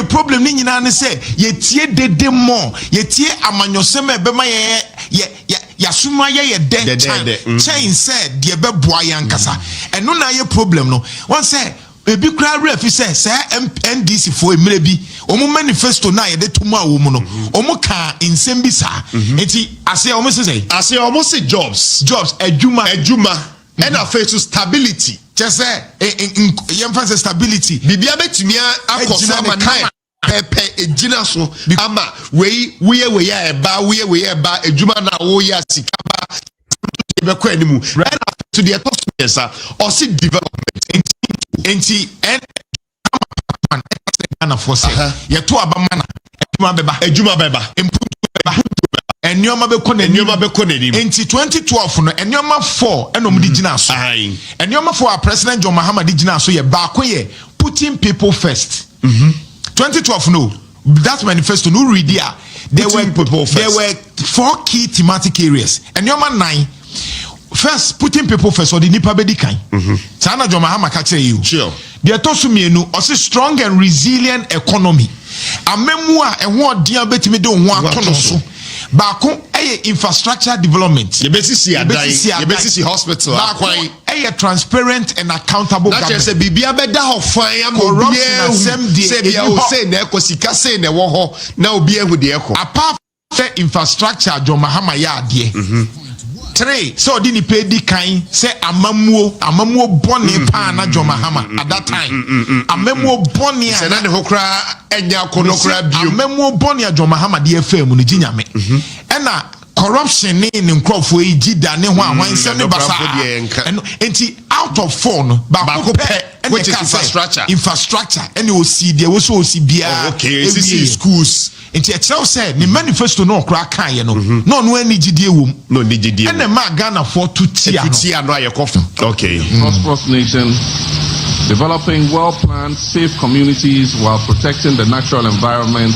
a problem ni nyina ne say ye tie dede more ye tie amanyosem ebema ya suma ye den chain said de beboa yankasa eno na ye problem no one say ebi kra ref say NDC for emre bi omo manifesto na ye de tuma wo mu no omo ka insem bi sa enti ase omo say jobs adwuma and affair to stability just say emphasis stability bibia betumi akoso amakai pepe ejina so ama we eba adwuma na wo ya sikaba be kwa animu and to the etospesa or see development enti and ana for say ye to abamana adwuma beba improve enyoma be kɔ n'anim enti 2012 no enyoma 4 enom di gina so enyoma 4 president John Mahaama di gina so ye ba ko ye putting people first 2012 no that manifesto no read there there were 4 key thematic areas enyoma 9 first putting people first or the nipa be di kan sana John Mahaama ka kire you sure the tosumienu or say strong and resilient economy amemu a eho odian betimi de ho atono so Bako infrastructure development. Yebesi hospital. Bako transparent and accountable government. That's bibia beda ho fan corruption say na ekosika say na wo ho na obi ehu de ekọ. Apart from infrastructure John Mahaama ya de. 3 so di ni pay di kan say amamuo bone pa na John Mahaama at that time. Amamuo bone say na ne ho kra enya kono kra bio. Amamuo bone John Mahaama de afam ni ginyame. Ena corruption ni nkrofo ejida ne ho anwan se ne basa. Enti out of 4 no ba which is infrastructure and we see there was also bia schools enti ekyerɛw sɛ ne manifesto no kra kan ye no no ani gidie wom no ni gidie and ma Ghana for to tia no ayekofo okay prosperous nation developing well-planned safe communities while protecting the natural environment.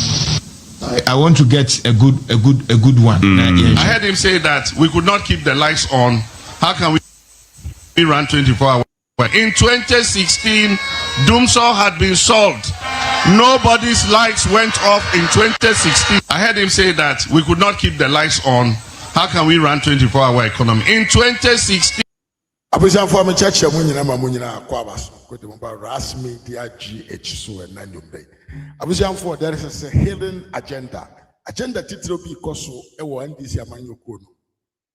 I want to get a good one. I heard him say that we could not keep the lights on. How can we run 24 hours? In 2016, Doomsor had been solved. Nobody's lights went off in 2016. I heard him say that we could not keep the lights on. How can we run 24-hour economy? In 2016. Abuja for me church munyina mamunyina kwabas ko de mba rasmi dia GH so na nyombe. Abuja for there is a hidden agenda titiro bi koso e wo NDC amanyoko no.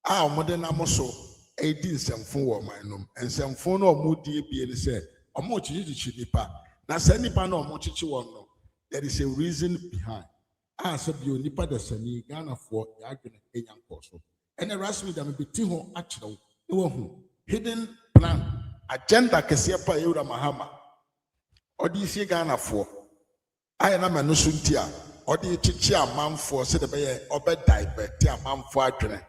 A omode na moso e di nsemfo wo manum. Nsemfo no omudi bi ni se omo chichichi nipa. Na se nipa no omo chichi won no. There is a reason behind. So bi onipa da sani Ghana for ya agene enyanko so. Ene rasmi da me beti ho akyerew e wo hu. Hidden plan, agenda kesepa Yura Mahaama. Odi isi Ghana for. I am a nusuntia. Odi chichi a man for said the bay obe diabetes a man for adrene.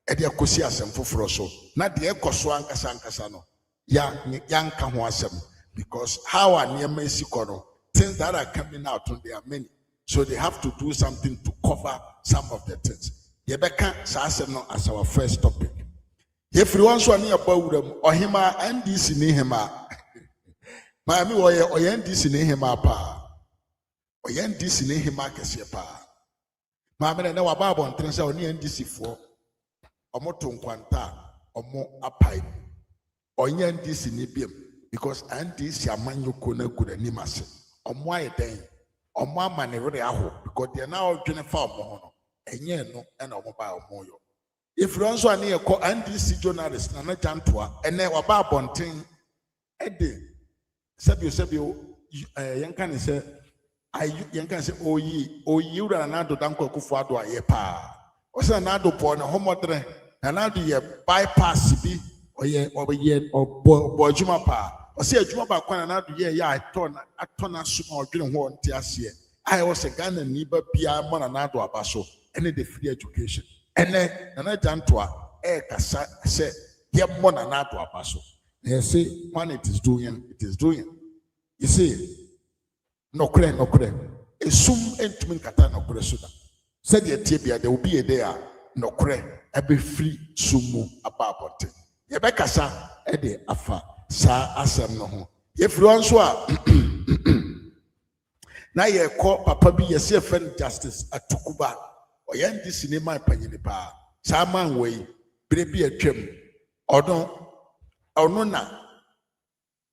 Edia kosi asem foforo so. Na de ekoso ankasa no. Ya yanka ho asem because how are near Messi kono things that are coming out and there are many. So they have to do something to cover some of the things. Yebeka sa asem no as our first topic. If you want to know about Ohima NDC Nehema, Miami or NDC Nehema pa, or NDC Nehema Cassia Mamma and our Bible and Trensa on NDC for or Moton Quanta or more apai or NDC Nibium because NDC Amanu Kuna could animas or why day or Mamma Nereaho because they are now Jennifer Mohono and yen no and a mobile moyo. If you also need a NDC journalist, and a jantua, and then about bonting, Eddie, Sabio, Yankan say, Yankan say, oh, you are another Danko Kufado, a yepa. What's another point, a homodre, another year bypass be, or Bojuma pa, or say a Juma another year, I turn a small green horn, Tiasia. I was a gun and neighbor Pia Monanado Abaso, and the free education. And then Nana Jantua, Kasa said, Yep, Monanato Apaso. They say, when it is doing. You see, no credit. A sum entmin katana Kuresuda. Said your tibia, there will be a day, no credit, a be free sumu about it. Yebekasa, Ede Afa, Sa Asam no. If you answer, na ye call papa bi ye se friend Justice Atukuba o ye ndi sinema panyini pa sa man we bre bi atwam ono na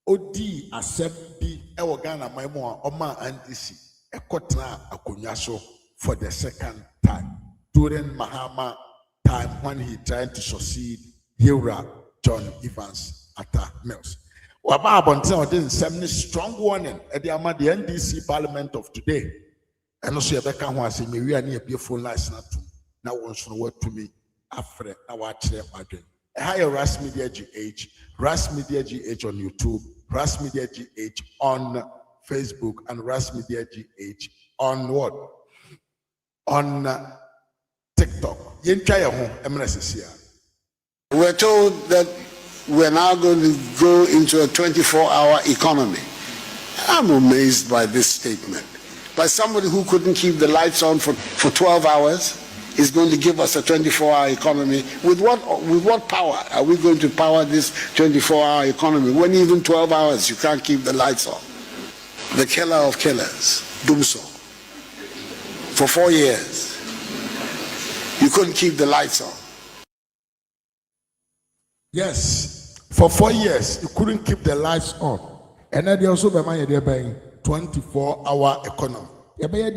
odi asem bi e wo Ghana maimo a oma NDC ekotena akonwa so for the second time during Mahaama time when he tried to succeed Yura John Evans Atta Mills. Waba abonten odin nsem strong warning at the NDC parliament of today. And also Rebecca ho ase me wi ani ebie phone lines na tum na won so no watumi afre na wa kire madwen. Higher Ras Media GH, Ras Media GH on YouTube, Ras Media GH on Facebook, and Ras Media GH on what? On TikTok. We're told that we're now going to go into a 24-hour economy. I'm amazed by this statement. By somebody who couldn't keep the lights on for 12 hours is going to give us a 24-hour economy. With what power are we going to power this 24-hour economy when even 12 hours you can't keep the lights on? The killer of killers, Dumso. For 4 years, you couldn't keep the lights on. Yes, for 4 years, you couldn't keep the lights on. And then they also be 24-hour economy. You believe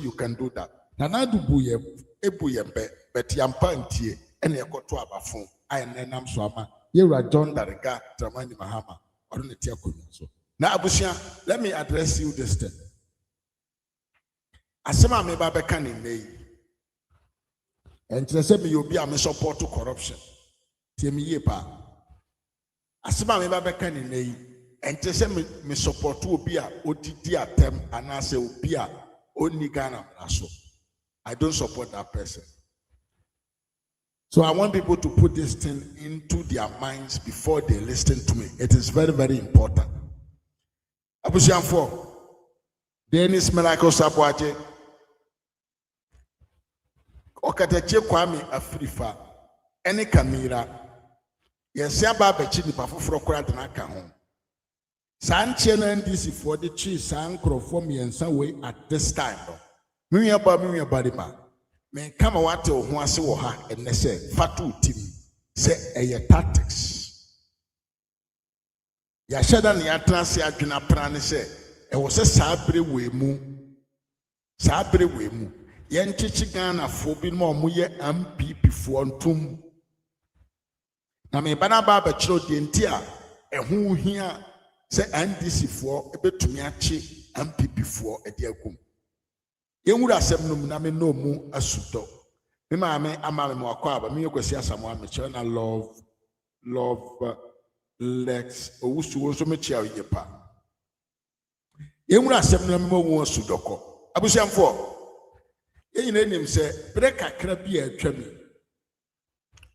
you can do that. Nanadu buye ebuyembe but yampantie ene ekoto abafon ayenenam so ama Yura John Darega Dramani Mahaama odone tia konso. Na abusia, let me address you this thing. Asema me ba beka ni nei. Entre se me obi a me support corruption. Tie me ye pa. Asema me ba beka ni nei. Entre se me support obi a odidi atem anase obi a oni Ghana braso. I don't support that person. So I want people to put this thing into their minds before they listen to me. It is very, very important. Abusian 4. Dennis Miracle Sabwaje. Okateche Kwame Afrifa. Ene Kamira. Yensia Baba Chini Pafufro Kradana Kahon. Sanche na NDC for the tree sankro from yensa way at this time. Minya Barima. Me kama wate ho ase wo ha enne se fatu tim se eye tactics. Ya sheda ne atrase adwena prane se e wo se sabre we mu ye nchichi Ghana fo bi no mo ye MPP fo ntum na me bana ba ba chiro de nti a ho hia se NDC fo ebetumi achi MPP fo e de agum. Yenwura asem no na me no mu asuto. Me ma me ama me akwa ba me yekwasi asamo a me chere na love Lex owusu wo so me chia yepa. Yenwura asem no me mu asudoko. Abusiamfo. Yen nim say break akra bi atwa mi.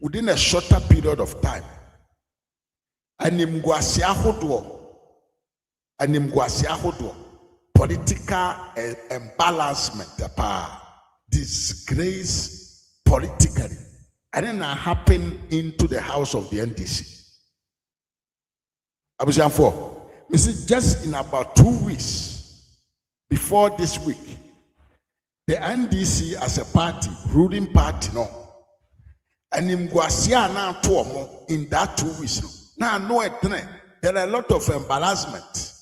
Within a shorter period of time. Animguase ahodo. Political embellishment, disgrace politically, and then happen into the house of the NDC. Abusian 4. Just in about 2 weeks before this week, the NDC as a party, ruling party, no, and in Guasia now in that 2 weeks, now no, there are a lot of embarrassment.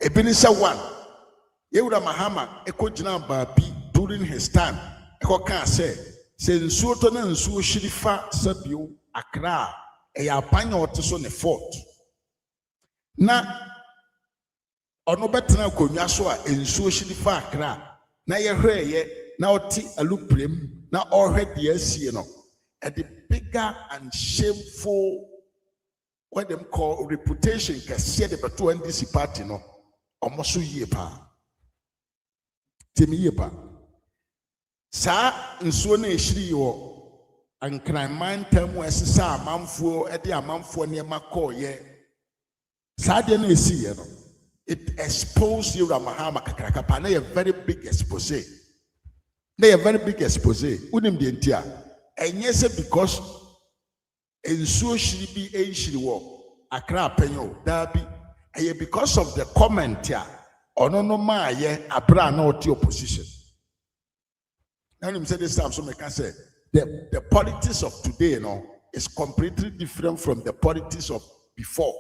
Ebenisa 1, Yura Mahaama ekojina baabi during his time. Eko kan say nsuo to na nsuo shirifa sabio Accra eya panya oteso ne fort. Na ono betena konwa so a nsuo shirifa Accra na ye hweye na oti aluprem na ohwe de asie no. And the bigger and shameful what them call reputation kase de beto NDC party no. Almost ye pa. Timi ye pa. Sa nsuo na ehiri yo ankran man tam wesesa amamfo e de amamfo ne makọ ye. Sa de na esi ye no. It exposed Yura Mahaama kakrakapa na a very big expose. Na a very big expose. Unim de ntia. Enye se because nsuo hiri bi ehiri wo Accra penyo da bi because of the comment here. Ono no ma ye abra na oti opposition. Now him say this time so me can say the politics of today is completely different from the politics of before.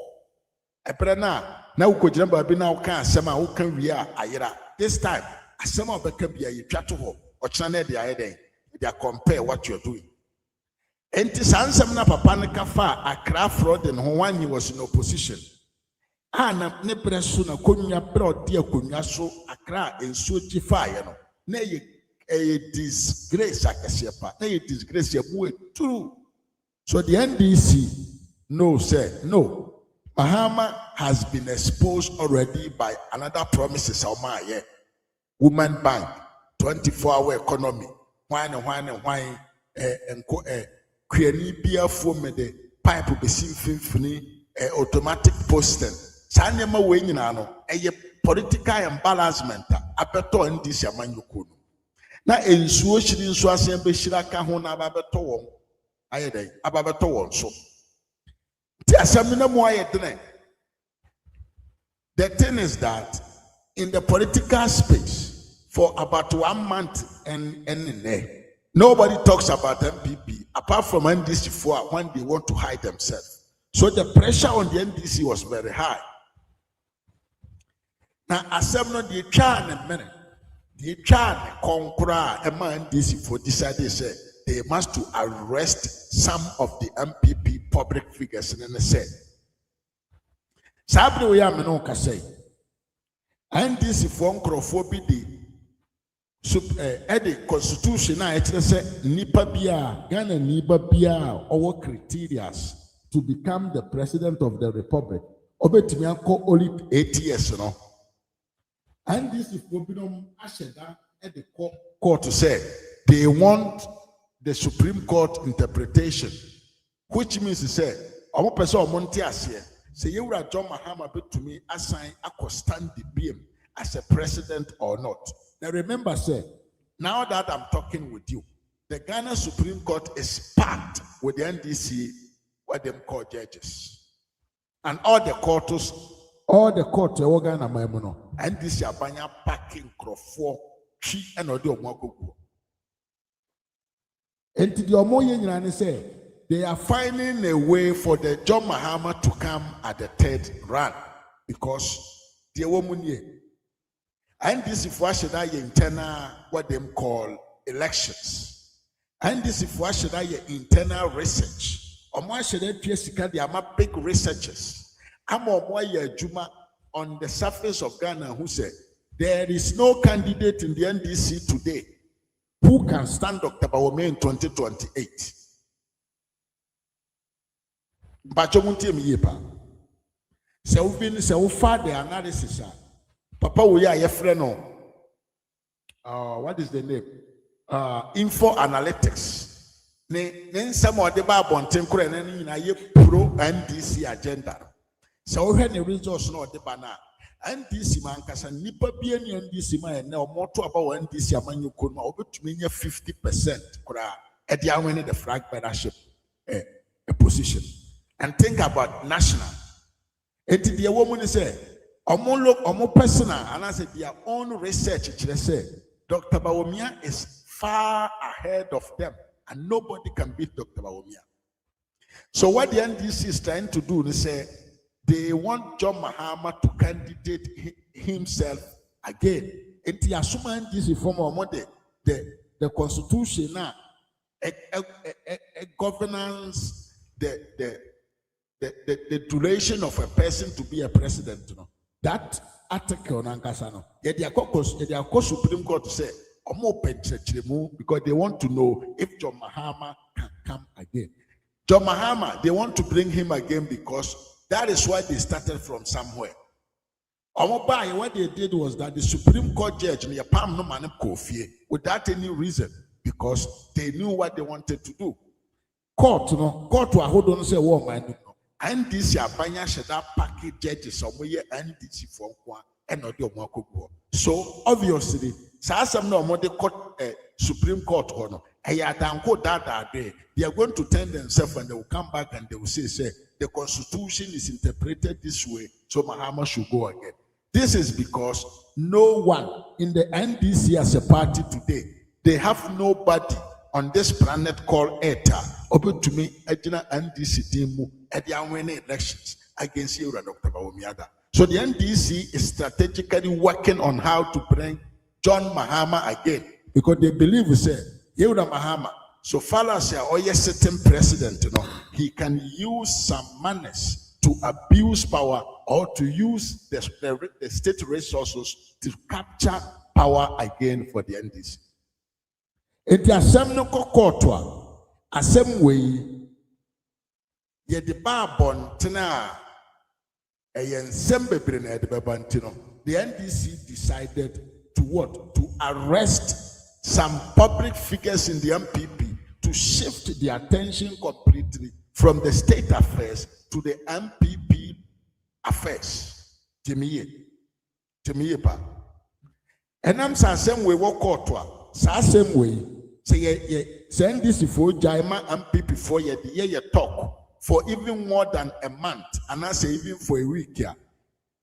Ebra na ukojina ba bi na uka asema uka wi a ayera. This time asema obeka bia ye twa to ho ochina na de ayeden. They compare what you're doing. Enti sansem na papa ne kafa Accra fraud and when he was in opposition. Na ne preso na konwa bro de akonwa so Accra ensuo gifaye no. Na ye disgrace akasiepa. Na ye disgrace ye bu true. So the NDC no. Mahaama has been exposed already by another promises of my Women Bank, 24-hour economy. Why Query beer for me the pipe be seen automatic posting. Sanyama winning a political embarrassment. I beto in this yaman. Now, in Sushi in Swasian Beshiraka Hona Babeto, I day, Ababeto so. The thing is that in the political space for about 1 month and nobody talks about MPP apart from NDC for when they want to hide themselves. So the pressure on the NDC was very high. Now, as I'm not the try in a minute, the try conquer a man NDC for decided say they must to arrest some of the MPP public figures in the said. Sabri we are no say NDC for the the constitution na it say nipa bia Ghana nipa bia our criteria to become the president of the republic obetimi anko only 8 years no and this if obinom asheda at the court to say they want the Supreme Court interpretation, which means to say omo person omonte ase say yewura John Mahaama betumi assign stand the BM as a president or not. Now remember, sir, now that I'm talking with you, the Ghana Supreme Court is packed with the NDC, what them call judges. And all the courts, Ghana Maimono, NDC abanya packing crofo, chi and audio mwagogo. And to the Omoye say, they are finding a way for the John Mahaama to come at the third run because the woman. And this if what should I internal what them call elections. And this if what should I internal research. Or why should I the ama big researchers? I'm Juma on the surface of Ghana who said there is no candidate in the NDC today who can stand Dr. Bawumia in 2028. But you won't so far the analysis. Papa, we are your friend. What is the name? Info Analytics. Then some of the Babonten Korean pro NDC agenda. So when the results not the banner. NDC man can nipa be any NDC man now more to about NDC man you could over to mean 50% at the end of the flag leadership position. And think about national. And the woman say. Omo personal and I said their own research say Dr. Bawumia is far ahead of them and nobody can beat Dr. Bawumia. So what the NDC is trying to do is say they want John Mahaama to candidate himself again. And the assume NDC form of the constitution now a governance the duration of a person to be a president, you know. That article on Ankasano, they Supreme Court to say, because they want to know if John Mahaama can come again. John Mahaama, they want to bring him again because that is why they started from somewhere. What they did was that the Supreme Court judge without any reason because they knew what they wanted to do. Court will hold on and say, "Oh man." NDC abanya sheda package judges omoye NDC for kwa enodi omwakogo. So obviously, sa asem na omode court Supreme Court hono They are going to turn themselves and they will come back and they will say, the constitution is interpreted this way, so Mahaama should go again. This is because no one in the NDC as a party today, they have nobody on this planet called ETA. Open to me, Edina NDC team, Edia winning elections against you, Dr. Bawumiada. So the NDC is strategically working on how to bring John Mahaama again, because they believe, Yehuda Mahaama, so far as a certain president, he can use some manners to abuse power or to use the state resources to capture power again for the NDC. It is asem no kokotwa, asem we ye de babon tena ensem bebre na de babantino. The NDC decided to what? To arrest some public figures in the MPP to shift the attention completely from the state affairs to the MPP affairs. Timiye pa. And I'm saying we walk out same way. Say send this for Jaima MPP for ye talk for even more than a month, and I say even for a week here.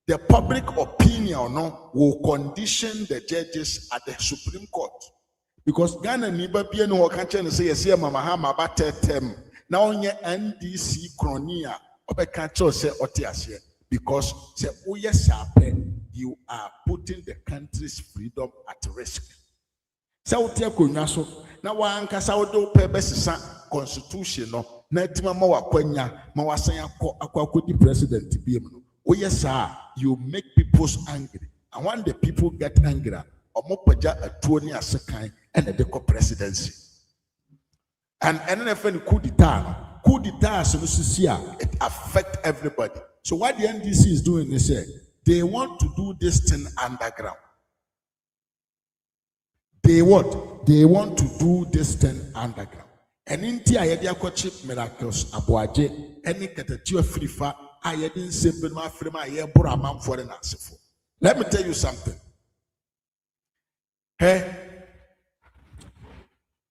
The public opinion will condition the judges at the Supreme Court. Because Ghana niba be no can say yes, Mahaama batetem. Now onye NDC chronia obeka say otiase because say you are putting the country's freedom at risk. So na wankasa wodo pebesisa constitution no na etima ma wakwanya ma wasan akwa president biem no. Oh yes sir, you make people angry, and when the people get angry, omopaja atuoni asekan and the deco presidency. And NFN coup d'etat so it affect everybody. So what the NDC is doing is they want to do this thing underground. They want to do this thing underground. And in Tia Yadiakochip miracles Abuaje, any catatio frifa, I didn't simple my frima ye buraman for an answer for. Let me tell you something. Hey,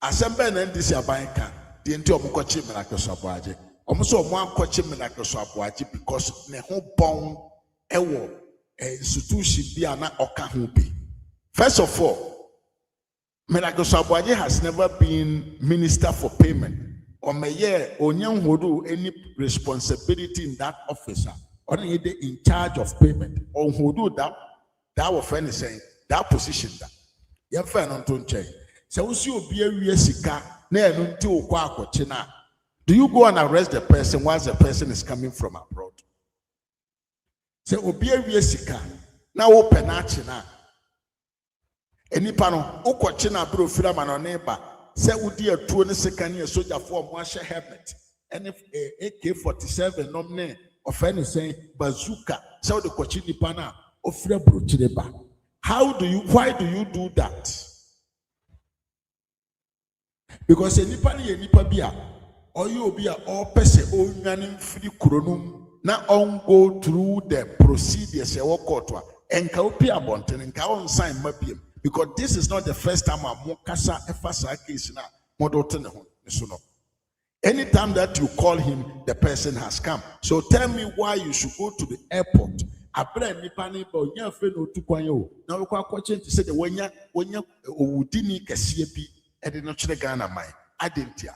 Assemble and this Yabanka, the entire Mokochi miracles Abuaje. Almost one coaching miracles Abuaje because Neho Bong Ewo institution be an Okahubi. First of all, Melako Sabwaje has never been minister for payment or mayor or any responsibility in that officer or in charge of payment or who do that was anything that position that you find on Tonche. So you be a sika do you go and arrest the person once the person is coming from abroad? So obi a sika now open achina. Enipa no ukochi na bro fira manoneba se udi atuo ne sekane soldier for mo ahye helmet and AK-47 nomne ofene say bazooka se odi kochi nipa na ofira bro chireba. Why do you do that? Because enipa ne enipa bia or you be all person onyanim firi kuronum na on go through the procedures e wo court wa enka opi abonten enka on sign mabiem. Because this is not the first time I'm Mokasa Efasa case now. Anytime that you call him, the person has come. So tell me why you should go to the airport. Now we are to say the when you udini kesiepi edinochre Ghana mind. I didn't hear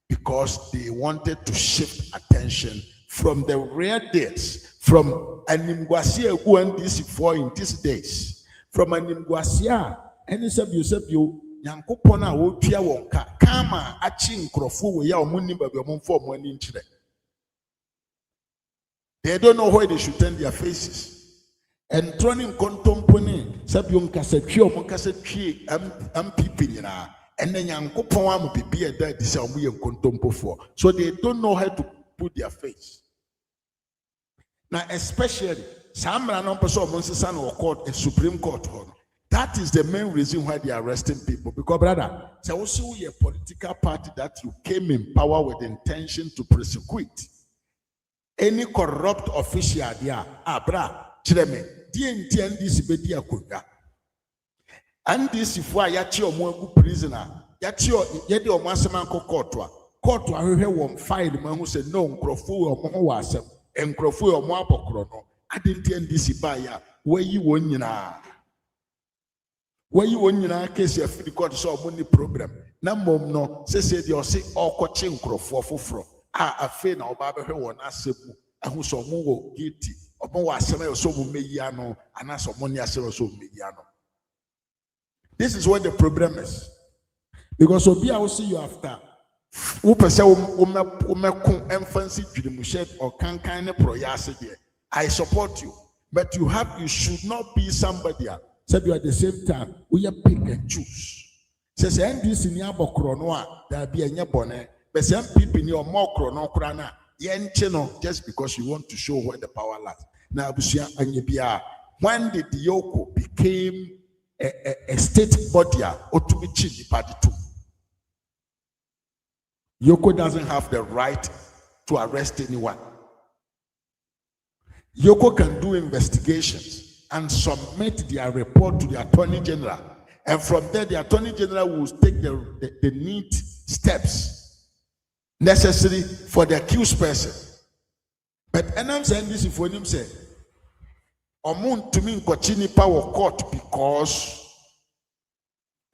because they wanted to shift attention from the rare days, from Animguasia who and this for in these days. From an Imguasia, any sabio, Yankopona will peer wonka, Kama, Achin, Crofu, Yao Muni, but your mom for 1 inch. They don't know where they should turn their faces. And turning contompone, Sabion Cassepio, Moncasepi, Pipina, and then Yankopon will be a dead, this we have contompo for. So they don't know how to put their face. Now, especially. Some person or court, a Supreme Court. That is the main reason why they are arresting people. Because, brother, it's also a political party that you came in power with the intention to prosecute any corrupt official there. Chireme, DNTNDC be dia kuga. And this if why yachi omo prisoner yatio yede o masema ko court ahwehwe wo file ma hu say no nkrofo o mo ho wasem nkrofo o mo abokro no adenti ndc ba ya wayi won nyina case of the court so mo ni problem na mom no say de o say okoche nkrofo foforo afe na oba behwe won asemu ahu so mo wo giti omo wasem e so mo meyi ano ana so mo ni asem so meyi ano. This is what the problem is. Because obi I will see you after who person who emphasis shed or can proyase there. I support you, but you should not be somebody said you at the same time we pick and choose. Says NDC ni abokrono there be a nyabone, but some people ni more krono krana yencheno just because you want to show where the power lies. Now when the Yoko became a state body or to be changed by the two. Yoko doesn't have the right to arrest anyone. Yoko can do investigations and submit their report to the Attorney General. And from there, the Attorney General will take the neat steps necessary for the accused person. But I'm saying this for him say, Omun to me kochini power court because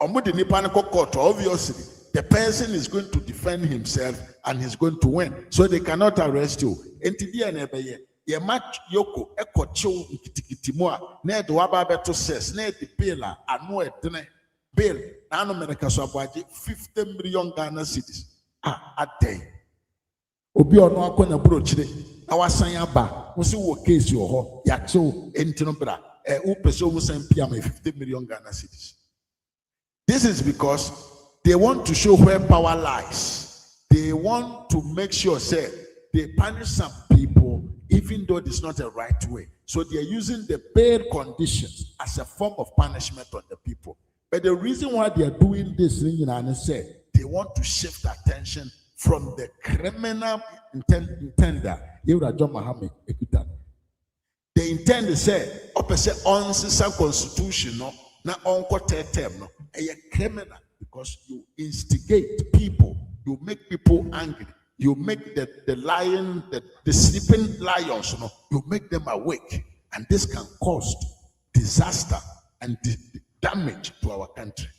Omu the Nipanako court, obviously the person is going to defend himself and he's going to win. So they cannot arrest you. Entidia nebeye ye match Yoko ekocho nkitikitimoa ne do ababeto says ne the bail anu edene bail na no America so abwaje 50 million Ghana cedis a day. Obi ono akona brochire na wasan aba wo se wo case yo ho ya cho entino bra wo peso wo san pia ma 50 million Ghana cedis. This is because they want to show where power lies. They want to make sure say they punish some people even though it's not a right way. So they are using the bail conditions as a form of punishment on the people. But the reason why they are doing this, say they want to shift attention from the criminal intender. Mahaama. They intend to say, on some constitution, no, na on term, no, a criminal because you instigate people, you make people angry, you make the lion, the sleeping lions, you know, you make them awake, and this can cause disaster and damage to our country.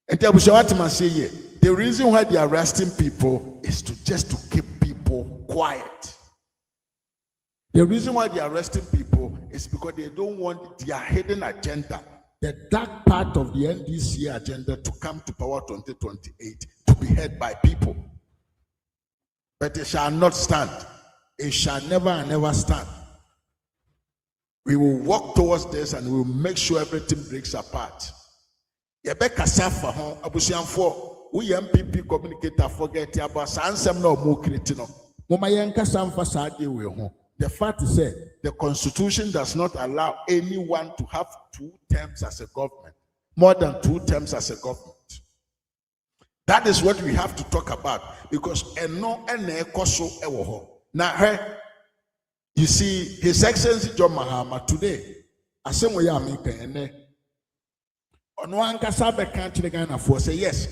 And the reason why they are arresting people is just to keep people quiet. The reason why they are arresting people is because they don't want their hidden agenda, the dark part of the NDC agenda, to come to power 2028 to be heard by people. But it shall not stand. It shall never and never stand. We will walk towards this and we will make sure everything breaks apart. Yebeka safa ho abusianfo we MPP communicator forget about ansem na omo kritino. Moma yenka samfa saade we ho. The fact is that the Constitution does not allow anyone to have 2 terms as a government, more than 2 terms as a government. That is what we have to talk about because now, you see, His Excellency John Mahaama today, say yes,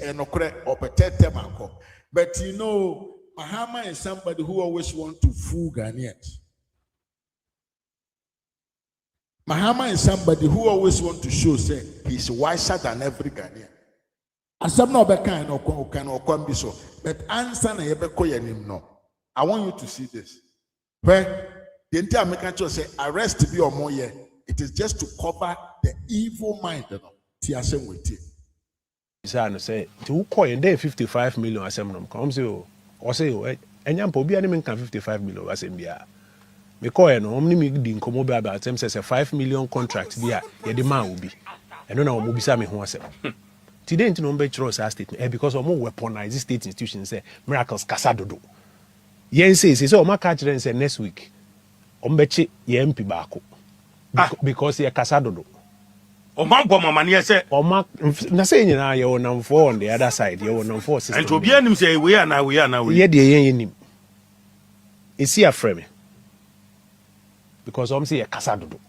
but you know, Mahaama is somebody who always wants to fool Ghanaians. Mahaama is somebody who always wants to show say he's wiser than every Ghanaian. Asam no beka no kan okwambi so, but answer na yebeko yanim no. I want you to see this. Where the entire American say arrest be or more ye, it is just to cover the evil mind no. Ti asem weti. Isa no say to coin dey 55 million asem no come say o say o enyampa obi ani men kan 55 million asem bia. Me call no omni me di nkomo be about them say 5 million contract bia ye de man obi. Eno na omo bisa me ho asem. Today into number church statement because omo weaponize state institutions say miracles kasa dodo. Yen say o ma catch them say next week ombechi ye MP baako because ye kasa dodo. Oma bɔ mama ne say oma na say nyina ye wonam for on the other side ye wonam for system. And to be anim say we are now ye de yen nim. Esi afrɛ me because om say ye kasa dodo.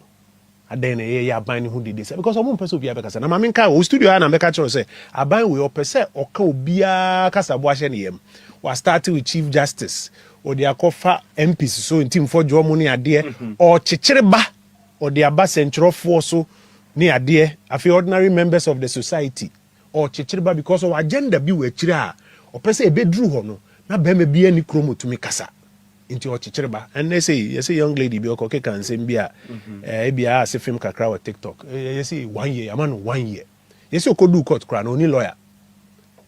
adan na ye aban who did this because omo person obi abekasa na mama nka o studio na meka kire say aban we opese oka obia kasa bo ahye ne yam we start with chief justice or the akofa MPs so intim for jo mo ne ade or chichire ba or the aba central force so ne ade afi ordinary members of the society or chichire ba because of agenda bi we chire a opese e bedru ho no na be me bia ni kromo tumi kasa into Chichirba. And they say, you see, young lady, be okay, can send be a as a film kakra or TikTok. You see, 1 year, a man 1 year. You see, could do court crown, only lawyer.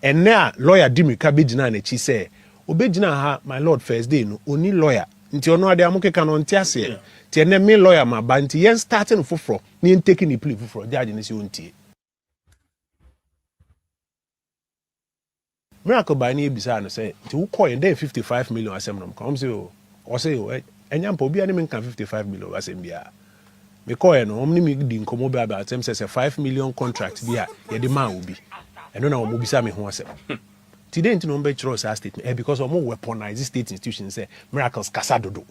And now, lawyer Dimi Kabijina and she say, Obejina ha, my lord, first day, no, only lawyer. Until no idea, Moke can on Tiasia. Tiene me lawyer, my banty, yen starting for, me taking the plea for judge in his own tea. Miracle by any bizarre say to call and then 55 million assembly comes you or say and yampo be any man can 55 million assembly. Me call no omni me din komo be about them says a 5 million contract be a the man will be. And no mo bisa me ho asem. Today into no be trust statement because omo weaponize state institutions say miracles kasa dodo.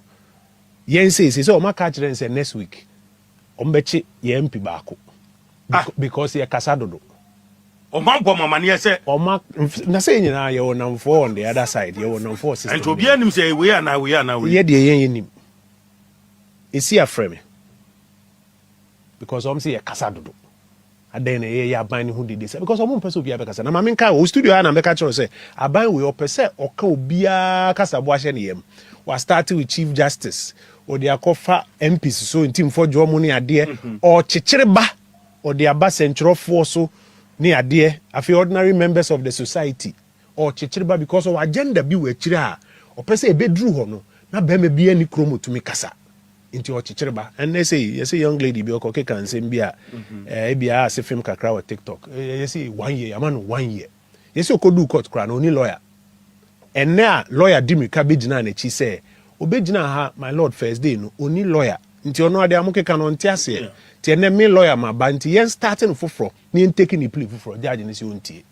Yen say o ma catch them say next week. Ombechi ye MP baako. Because ye kasa dodo. Oman bo mama ne say Oma na say nyina ye won for on the other side ye won for system. and obi anim say we are now Ye de yen nim. Esi afreme. Because say ye kasa dodo. Adan na ye aban who did this because omo person obi abekasa na mama nka o studio na meka kire say aban we opese oka obia kasa bo ahye ne yam. We start with chief justice or the akofa MPs so intim for jo mo ne ade or chichire ba or the aba central force so ni ade afi ordinary members of the society or chichiriba because of agenda bi we chire a opese e bedru ho no na be me bia ni kromo tumi kasa into chichiriba and they say you see young lady bi okay can say bia e bia as film kakra or TikTok you see 1 year man 1 year you see okodu court kra no only lawyer and now lawyer Dimi Kabijina na chi say obejina ha my lord first day no only lawyer nti ono ade amuke kan on tiase tiene me lawyer ma banti yen starting foforo ni taking the plea foforo judge ni si ontie.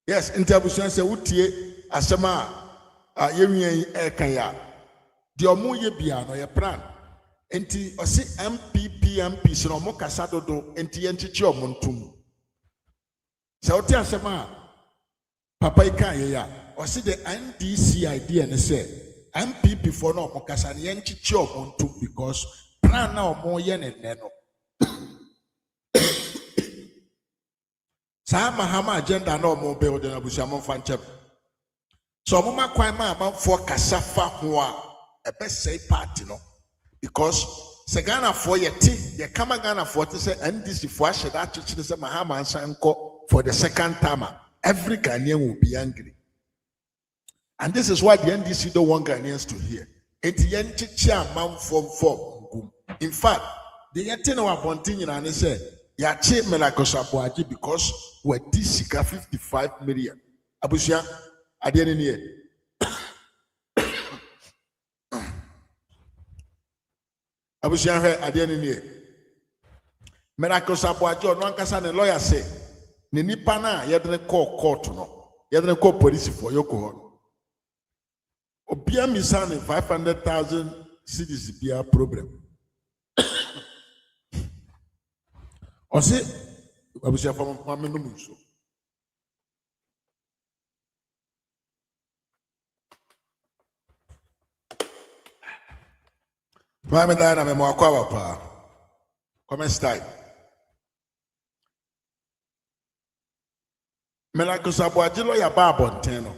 Yes, interbusan say wutie asema yewian e kan ya de omo ye bia no ye plan enti osi MPP so no mo kasa dodo enti ye nchichi omo ntum se wutie asema papa ikan ye ya osi the NDC idea ne say MPP for no mo kasa ne ye nchichi omo ntum because plan na omo ye ne no sa Mahaama agenda na omo build na busiamo fanchep so omo makwan ma for kasa fa ho a ebe say party no because se Ghana for ye kama Ghana for te say NDC for ahye that church say Mahaama ansanko for the second time every Ghanaian will be angry and this is why the NDC don't want Ghanaians to hear it yen chichi amam for in fact the yetino abontin nyina ne say ya che melakosaboaji because we disika 55 million abusia ade ne ne abusia he ade ne ne melakosaboaji ono ankasa ne lawyer say ne nipa na yedene call court no yedene call police for yoko obia misane 500,000 cedis bia problem Ose abusia fam mame no muso mame dana me mo akwa pa come style melakosa boagilo ya ba abonten no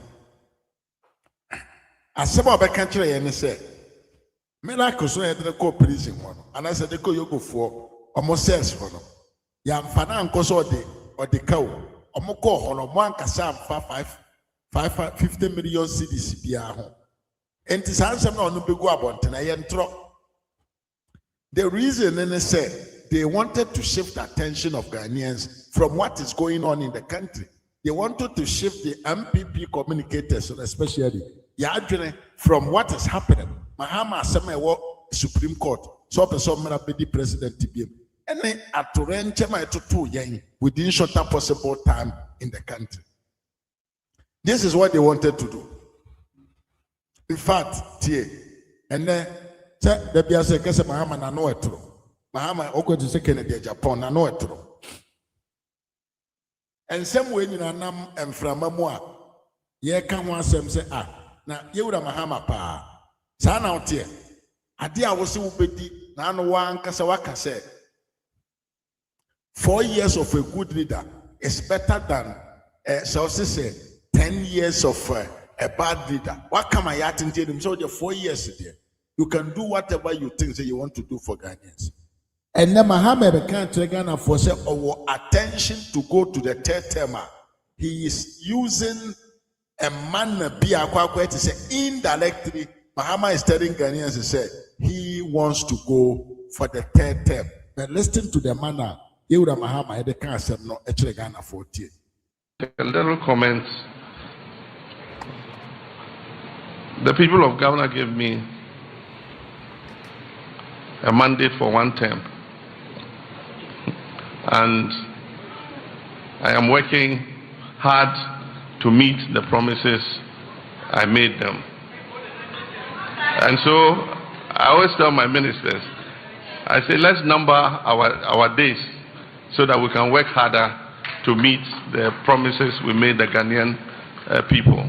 aseba obeka kire ye ne se melakoso ye de ko prison ho no anase de ko yogofo omo sense ho no ya mfana nkoso ode kawo omukọ hono mo ankasa mfa 50 million cedis bia ho enti sansem na onu begu abontena ye ntro the reason they said they wanted to shift the attention of Ghanaians from what is going on in the country. They wanted to shift the MPP communicators especially from what is happening. Mahaama Semewo Supreme Court so person be president TBM and within shorter possible time in the country. This is what they wanted to do. In fact, and then Say the Bia say kese Mahaama na no etro. Mahaama okwe to say Kennedy Japan na no etro. And some way nyina nam emframa mu a ye ka ho asem say na yewura Mahaama pa. Sa na ote ade a wo se wo bedi na no wa ankasa waka say 4 years of a good leader is better than so say 10 years of a bad leader. What come I attend to him? So the 4 years there, you can do whatever you think that you want to do for Ghanaians. And then Mahaama can't Ghana for say our attention to go to the third term. He is using a man be to say indirectly. Mahaama is telling Ghanaians to say he wants to go for the third term. But listen to the manner. You would Mahaama had the cancer no actually Ghana 40. A little comment. The people of Ghana gave me a mandate for 1 term. And I am working hard to meet the promises I made them. And so I always tell my ministers, I say, let's number our days so that we can work harder to meet the promises we made the Ghanaian people.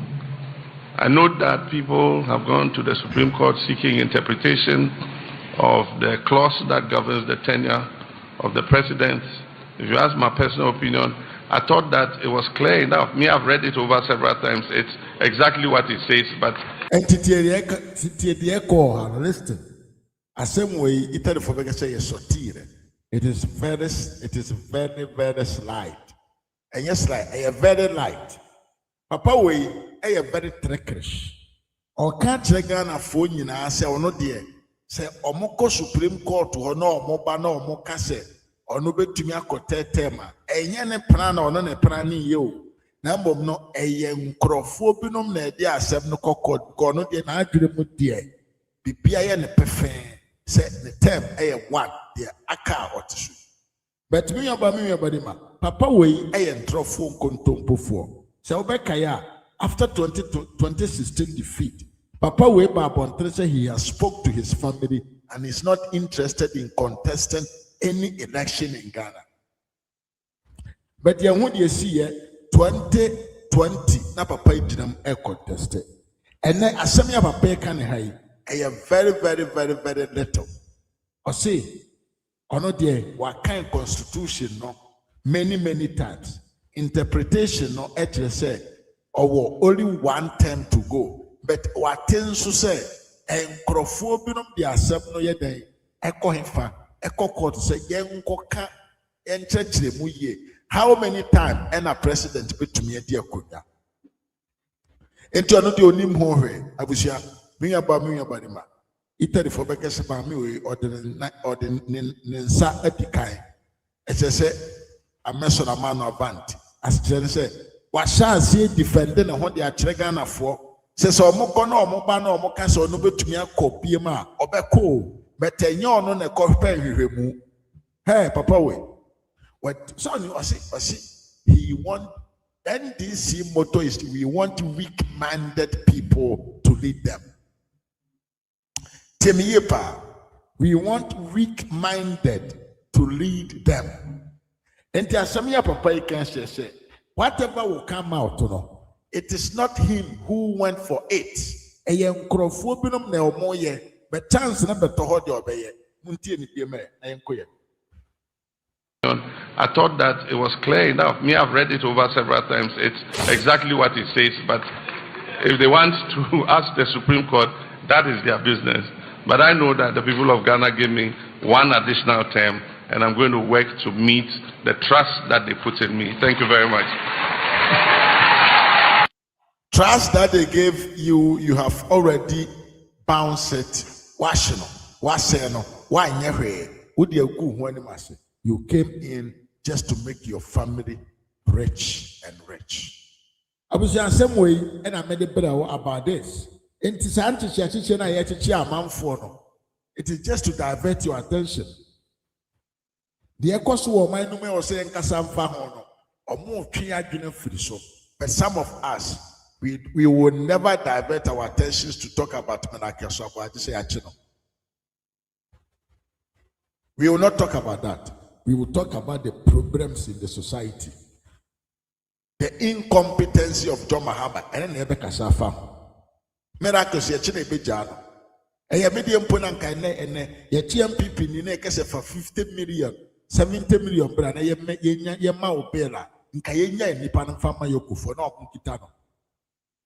I know that people have gone to the Supreme Court seeking interpretation of the clause that governs the tenure of the president. If you ask my personal opinion, I thought that it was clear enough. Me, I've read it over several times. It's exactly what it says, but... Listen. Same way, Italy for say it is very, very slight. And yes, like a very light. Papa way, a very treacherous. Or can't Ghana phone you now say, or no dear. Say, Omoko Supreme Court or no, Mobano, or Mokase, or no bet to me a cote tema. A yene plan or non a prani yo. Number no a young crofobinum ne dia 7 o'clock, gono de na dream dear. Be piano prefer. Say the term one, the aka or tissue. But me about ma, Papa way a phone contompo for. So Bekaya, after 2016 defeat, Papa way Babon say he has spoke to his family and is not interested in contesting any election in Ghana. But what you see 2020, na Papa didn't contested. And then Asamia Papa can high. I am very, very, very, very little. Or say, or not there, what kind of constitution, no, many times. Interpretation, no, actually say, or only 1 term to go. But what tends to say, and Crofobinum, the assembly, no, yet, echo him for, echo court, say, young coca, and church, how many times, and a president, but to me, a dear Kuda. Into another onim hore, I was here. Me about ma. Italy for bekese ba me or the nsa edikai. Ese say a meso na man avant. As je say, wa sha see defending na ho de akire Ghana for. Say so omo ko na omo ba na omo ka so no betumi akopie ma obeko. But enye ono na kope hwehwemu. Hey papa we. What so you see he want NDC motto is we want weak-minded people to lead them. Temiepa, we want weak-minded to lead them. And the Asamia Papa can say, whatever will come out, no, it is not him who went for it. A young crofobinum neomoye, but chance number to hold your bay. I thought that it was clear enough. Me, I've read it over several times. It's exactly what it says. But if they want to ask the Supreme Court, that is their business. But I know that the people of Ghana gave me 1 additional term, and I'm going to work to meet the trust that they put in me. Thank you very much. Trust that they gave you, you have already bounced it. You came in just to make your family rich and rich. I was in the same way, and I made a better about this. It is just to divert your attention. The echoes were my number was saying Kasam or more but some of us we will never divert our attentions to talk about Menaka. So I just say We will not talk about that. We will talk about the problems in the society. The incompetency of John Mahaama. And then Rebecca Safa. Miracles, Yachine Bejano. And your medium Ponanka and your TMPP Nine for 50 million, 70 million, Brana, Yamao Bela, in Kayenya, Nipan Fama Yoku for no Kitano.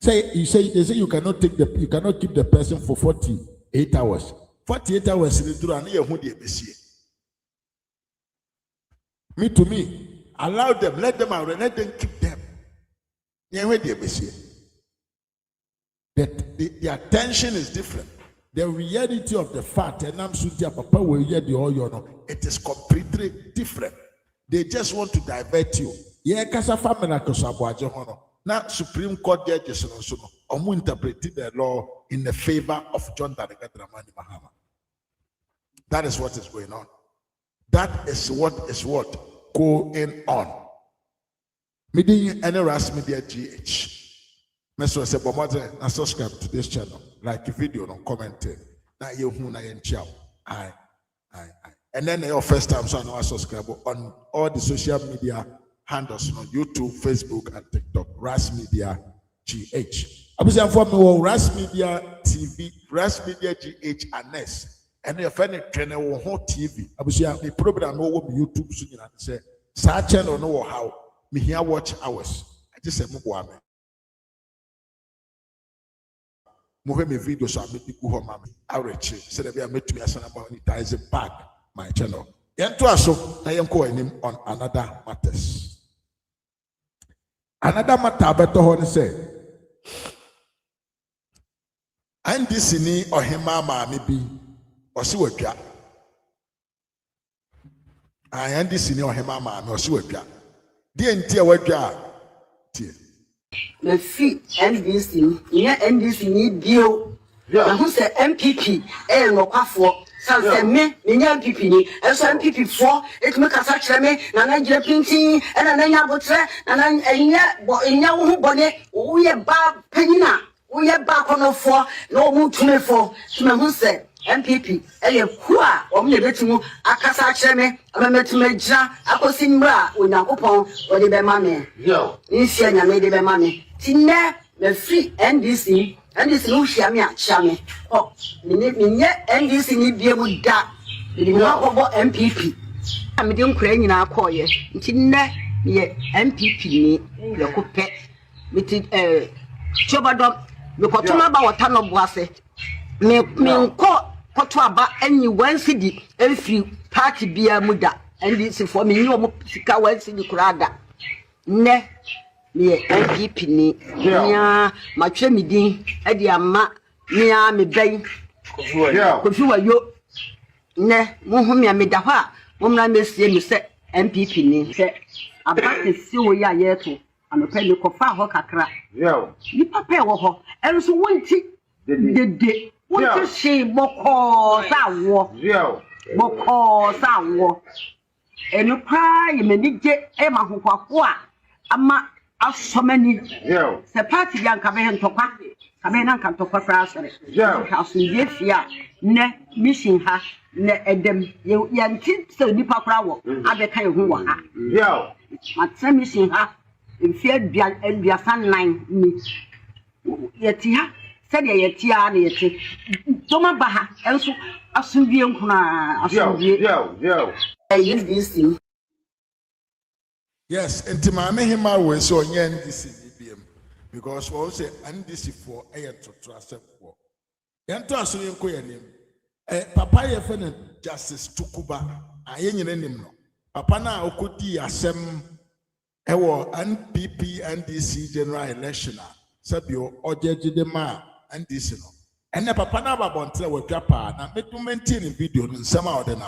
They say you cannot keep the person for 48 hours. 48 hours in the Duran, who they see. Me, allow them, let them out, and let them keep them. The attention is different. The reality of the fact, and I'm sure Papa will hear the all it is completely different. They just want to divert you. Yeah, Casa Famina Kosabuajono. Now, Supreme Court judges also interpreted the law in the favor of John Dramani Mahaama. That is what is going on. That is what going on. Meeting any RAS Media GH. Mr. Sebomode, and subscribe to this channel. Like the video, no comment. Now you who na yenchao. Aye. And then your first time, so I know I subscribe on all the social media handles on YouTube, Facebook, and TikTok. RAS Media GH. I was informed me RAS Media TV, RAS Media GH, and S. And your friend trainer will hold TV. I was the program over YouTube soon and say, "Such channel know how me here watch hours." I just said, "Mugwame." Move me video so I make you go home. I reach said I met me as an monetizing back my channel. I am going on another matters. Another matter better honey say. And this ni or him mama maybe or see what ya. I and this ni or him mama or see what ya. Dear dear what ya. The fee NDC, near NDC need deal. Who said MPP, and no for some me, MPP, and some MPP for it make a such a me, and I get printing, and then I have and yet, in your bonnet, we are bad penina, we are back on the four, no more to me for, who said MPP, and you qua, or me letting you, I can such a me, I met to make ja, I was in bra, with a coupon, or the money. Yo, this year I made the money. Tina, the free NDC, and this no shame. Oh, me yet NDC need be able to that. The MPP. I'm doing crying in our choir. Tina, ye MPP me, the coupet. With it, Chobadop, the Potuma about Tano Boise. Me call Potaba any one city, every party be a muda, and this is for me, no more one city crada. Ne. Me MPP ni nya matwe midin e de ama nya me ban kofi wayo ne mo hu me da ho a mo mra mesie mi se MPP ni se abate si wo ya yeto anopa ni kofa ho kakra ni papa wo ho enso wonti dede wonti she boko sa wo eno pa yemenije e ma ho kwako a ama so many the party young campaign to pack campaign and can to pass house in fear ne mission ha ne edem yanti so nipa krawo abeka hu ha mat mission ha in fear bia san 9 ni yeti ha said yeti ha ne yeti to ma ba ha enso asundie nkuna asundie this thing. Yes, and to my Mahima was so young this BM because we say NDC for a to trust for. Yanto you call your name. Papa, your friend Justice Tukuba, I ain't your name. Papa now could be a sem NPP NDC general election. Sabio or Judge de Ma and this. And the Papa now about with Japa, and make to maintain a video in some of them.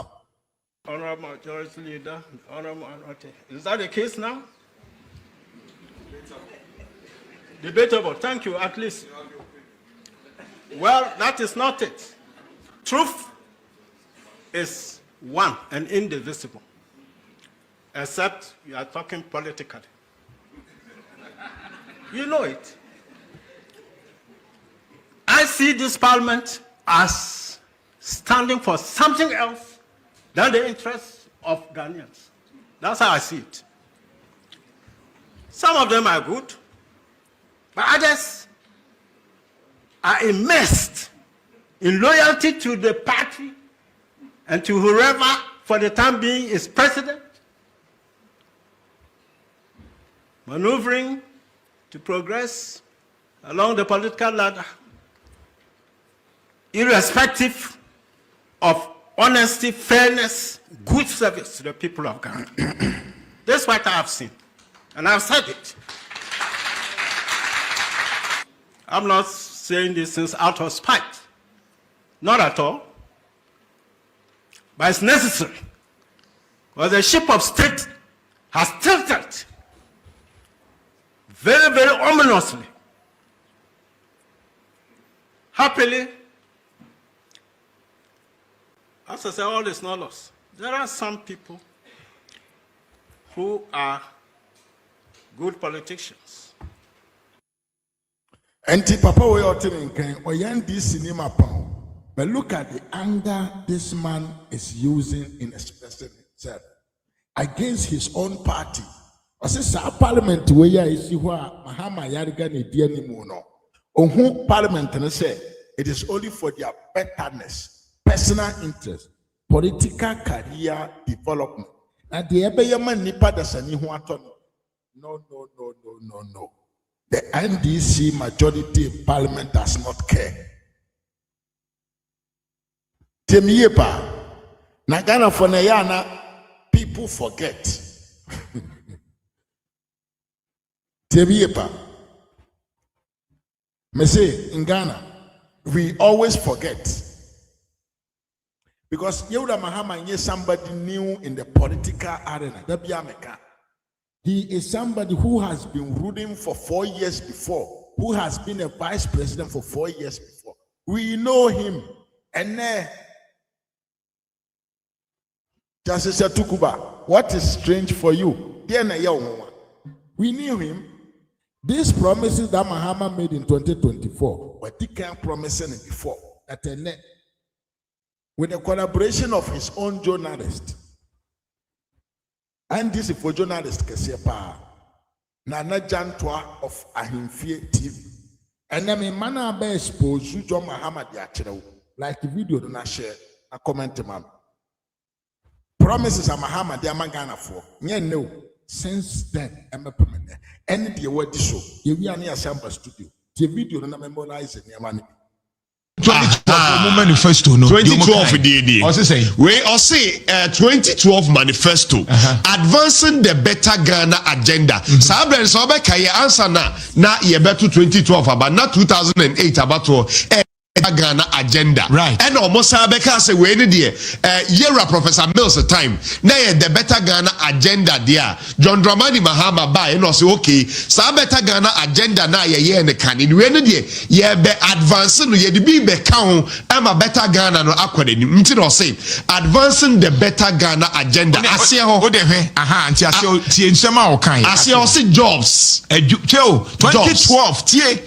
Honorable Majority Leader, Honorable Anote. Is that the case now? Debatable. Thank you, at least. Well, that is not it. Truth is one and indivisible, except you are talking politically. You know it. I see this parliament as standing for something else than the interests of Ghanaians. That's how I see it. Some of them are good, but others are immersed in loyalty to the party and to whoever for the time being is president, maneuvering to progress along the political ladder, irrespective of honesty, fairness, good service to the people of Ghana. This is what I have seen, and I've said it. I'm not saying these things out of spite, not at all, but it's necessary, because the ship of state has tilted very, very ominously. Happily, as I say, all is not lost. There are some people who are good politicians. Anti Papa, we are telling this cinema pound. But look at the anger this man is using in expressing himself against his own party. I say, Parliament, where you see where Mahaama Yariga ni diani muno. Who Parliament and say it is only for their betterness, personal interest, political career development. And the Ebeyaman Nipa Dasani Huaton. No. The NDC majority in Parliament does not care. Temiepa, Nagana Fonayana, people forget. Temiepa, me say in Ghana, we always forget. Because Yehuda Mahaama is somebody new in the political arena. He is somebody who has been ruling for 4 years before, who has been a vice president for 4 years before. We know him. And Justice Tukuba, what is strange for you? We knew him. These promises that Mahaama made in 2024 were different promises before. With the collaboration of his own journalist. And this is for journalist Kesiepa. Nana Jantwa of Ahimfie TV. And then my man be exposed to John Mahaama Diachero. Like the video do not share a comment man. Promises are Mahaama they are Ghana for. No. Since then, I'm a permanent. Any the word show. You are near Samba studio. The video do not memorize in your money. 2012 manifesto no 2012 DD. We also 2012 manifesto advancing the better Ghana agenda. Sabren so be kai answer na ye beto 2012 about not 2008 about Ghana agenda. Right. And almost Sabeka say we need year Professor Mills time. Na the better Ghana agenda there. John Dramani Mahaama by and say okay, sa better Ghana agenda na ye ne kan. We need ye be advancing ye the be count am a better Ghana no akwade ni. Nti no say advancing the better Ghana agenda. Ase ho o de hwe nti ase o tie nsema o kan. Ase o say jobs. 2012 tie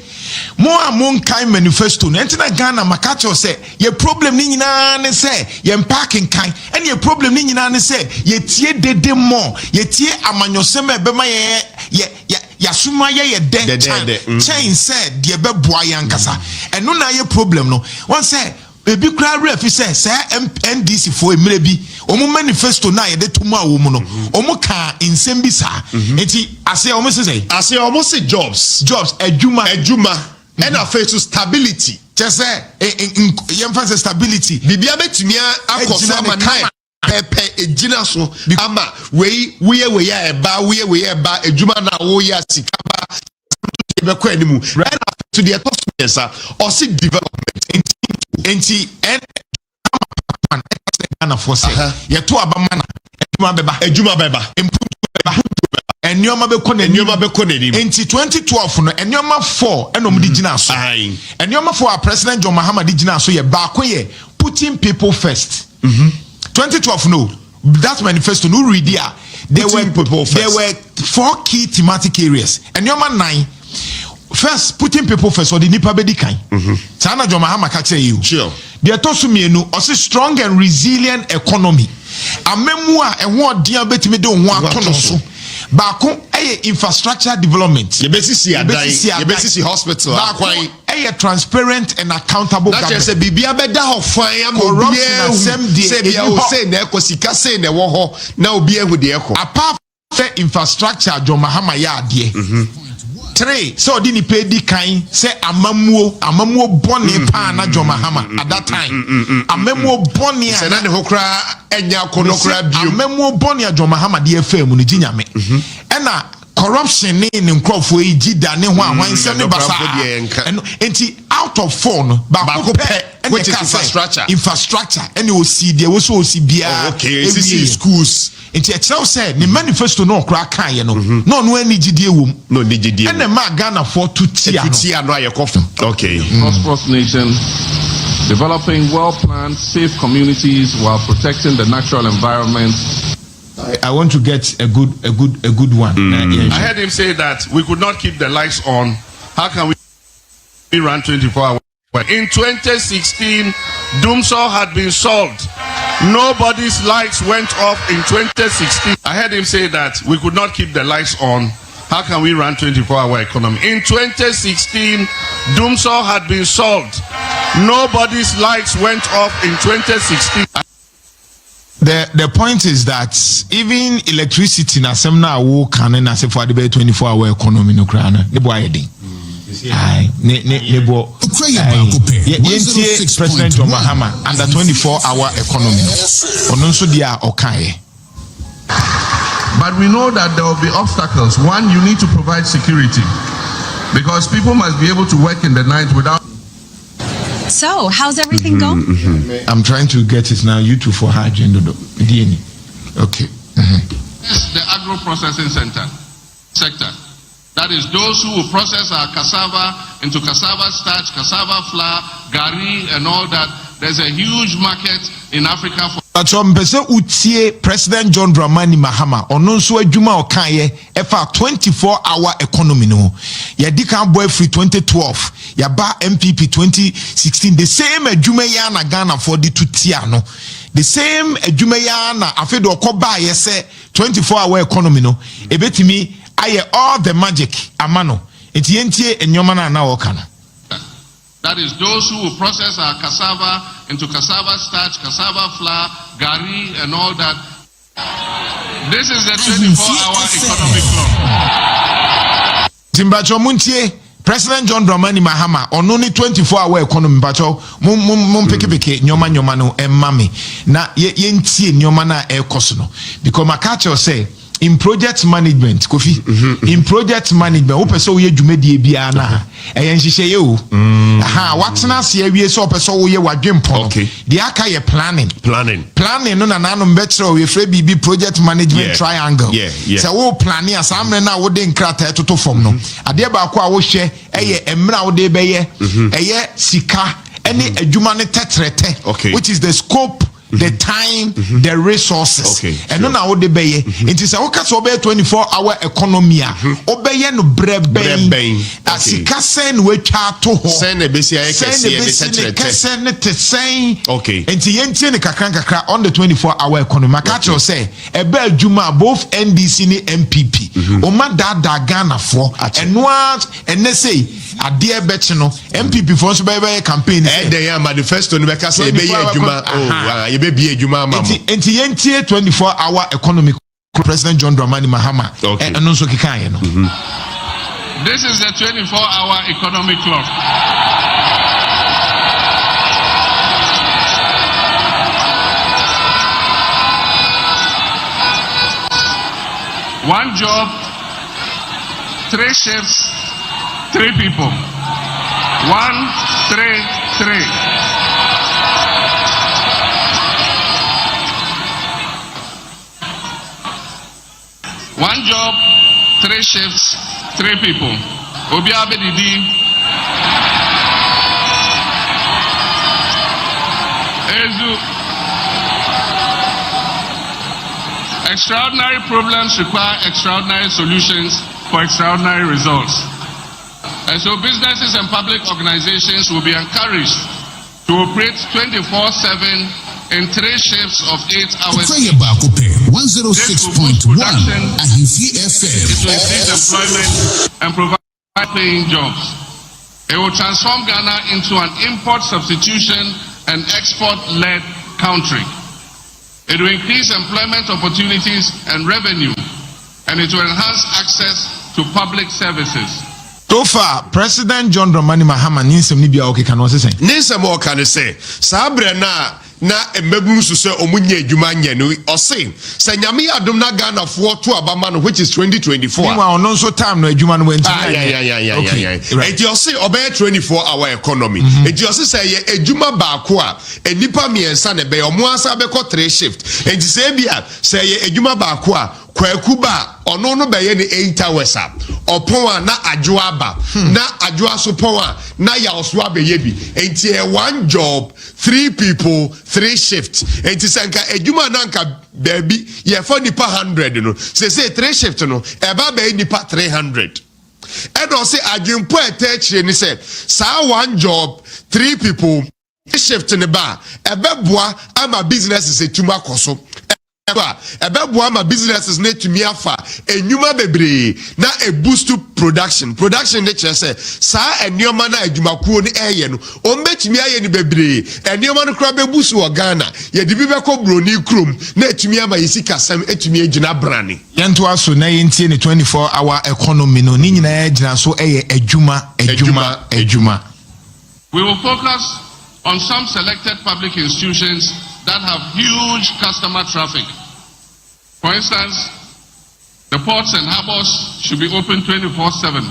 mo amon kan manifesto no entina Ghana makacho say ye problem ni nyina ne say ye parking kan and ye problem ni nyina ne say ye tie dede mo ye tie amanyosem ebema ya suma ye den chain said ye beboa yankasa eno na ye problem no one say ebi kra ref say NDC for emre bi omo manifesto na ye de tuma wo mu no omo ka insem bi sa enti ase omo say jobs adwuma and affair to stability just say emphasis stability bibia betumi akoso amakan pepe ejina so ama we eba adwuma na wo ya sikaba be kwa animu and to the etof or see development enti and for say ye to abamana adwuma beba improve Enyoma be koneni enti 2012 no enyoma 4 enom di gina so enyoma 4 President John Mahaama di gina so ye ba ko ye putting people first 2012 no that manifesto no read there there were 4 key thematic areas enyoma 9 first putting people first or the nipa be di kan sana John Mahaama ka tell you sure The atosumienu also strong and resilient economy. Amemua and what dear betimi do one tonoso. Bako infrastructure development. Yebesi hospital. Bako transparent and accountable government. That's just a bibia beda ho fine corruption say na ekosika say na wo ho na obi ehu de eko. Apart from infrastructure John Mahaama ya de. 3 so di ni pedi kan say amamuo bone pa na John Mahaama at that time. Amamuo bone say na ne ho kra enya konokra bio. Amamuo bone John Mahaama de afam ni ginyame. Ena corruption ne nkrofo ejida ne ho ahwan se ne basa. Enti out of 4 no bako pe which is infrastructure and you see there was so see bia schools. Enti e tell say the manifesto no kra kan ye no no any gidie wom no ni gidie and ma Ghana for to tia no ayekof. Okay. Prosperous nation developing well-planned safe communities while protecting the natural environment. I want to get a good one. I heard him say that we could not keep the lights on. How can we run 24 hours? In 2016, Doomsaw had been solved. Nobody's lights went off in 2016. I heard him say that we could not keep the lights on. How can we run 24-hour economy? In 2016, Doomsaw had been solved. Nobody's lights went off in 2016. The point is that even electricity na sem na wo kan na se for the 24-hour economy no kra na e bo ayedin. President John Mahaama under 24-hour economy ono nso dia okaye. But we know that there will be obstacles. One, you need to provide security because people must be able to work in the night without. So, how's everything going? I'm trying to get it now. You two for her agenda. Okay. Yes, the agro-processing sector. That is those who will process our cassava into cassava starch, cassava flour, gari, and all that. There's a huge market in Africa for. President John Dramani Mahaama ono nso adwuma okaye efa 24-hour economy no yadika boy free 2012 yaba MPP 2016 the same adwuma ya na Ghana for the tutia no the same adwuma ya na afedo okoba ye se 24-hour economy no ebetimi aye all the magic amano entientie enyoma na woka no. That is those who will process our cassava into cassava starch, cassava flour, gari, and all that. This is the 24-hour economic law. Timbacho Muntie, President John Dramani Mahaama, on only 24-hour economy, bacho, peke nyoma no mami. Na yentie nyoma na kosono. Because Makacho say, in project management, Kofi, in project management, open so ye jumedi biana, enhihye yo. What's na se we so open so ye wadwempo. Okay. The aka ye planning no na no mbetro we free bibi project management triangle. So wo planning asamre na wo de nkrata toto fom no. Ade ba ko a wo hwe eye emra wo de beye eye sika ene adwuma ne tetrete, which is the scope, the time, the resources. And no now the bay. It is a 24-hour economy. Obey no brebe. As he can send which are to send a BCI send it to say. Okay. And the entire kakranka on the 24-hour economy. Makacho say a bell Juma both NDC and MPP. Oma da Ghana for and what and they say a dear betchino MPP for campaign. They are manifesto no because say be Juma. Baby, Juma, mama. 24-hour economic President John Dramani Mahaama. And also Kikaya. This is the 24-hour economic clock. One job, 3 shifts, 3 people. 1, 3, 3. One job, 3 shifts, 3 people. Obi Abedidi. Ezu. Extraordinary problems require extraordinary solutions for extraordinary results. And so businesses and public organizations will be encouraged to operate 24/7 in 3 shifts of 8 hours. This will boost production, it will increase employment and provide paying jobs. It will transform Ghana into an import substitution and export-led country. It will increase employment opportunities and revenue, and it will enhance access to public services. So far, President John Dramani Mahama ninsem ni bia okay kan o se. Ninsem o kan se. Sabre na emebum so se omunye adwuma nya no ose. Se nyame adom na Ghana fo to abama no which is 2024. Meanwhile, no so time no adwuma no went. Yeah. Eti ose obey 24-hour economy. Eti ose say ye adwuma baako a enipa miensa na be omo asa be ko 3 shift. Enti se bia say ye adwuma baako a kwakuba ono no be ye ni 8 hours a opon a na adwoa ba na adwoa so pon a na ya oso abeye bi enti one job 3 people 3 shifts enti sanka adwuma na nka baby ye for nipa 100 no say 3 shift no e ba be nipa 300 edo say adwempo etechire ni say sa one job 3 people shift ne ba e beboa ama businesses etuma koso ebeboa ma businesses net to me afa enyuma bebre na e boost to production de chese sa enioma na adwumakuo ni eye no o mbetumi aye ni bebre enioma no kra be boost wo Ghana ye di bi be ko broni krom na etumi ama yesika sam etumi agina brane yento aso na yentie ni 24-hour economy no ni nyina agina so eye adwuma. We will focus on some selected public institutions that have huge customer traffic. For instance, the ports and harbors should be open 24/7.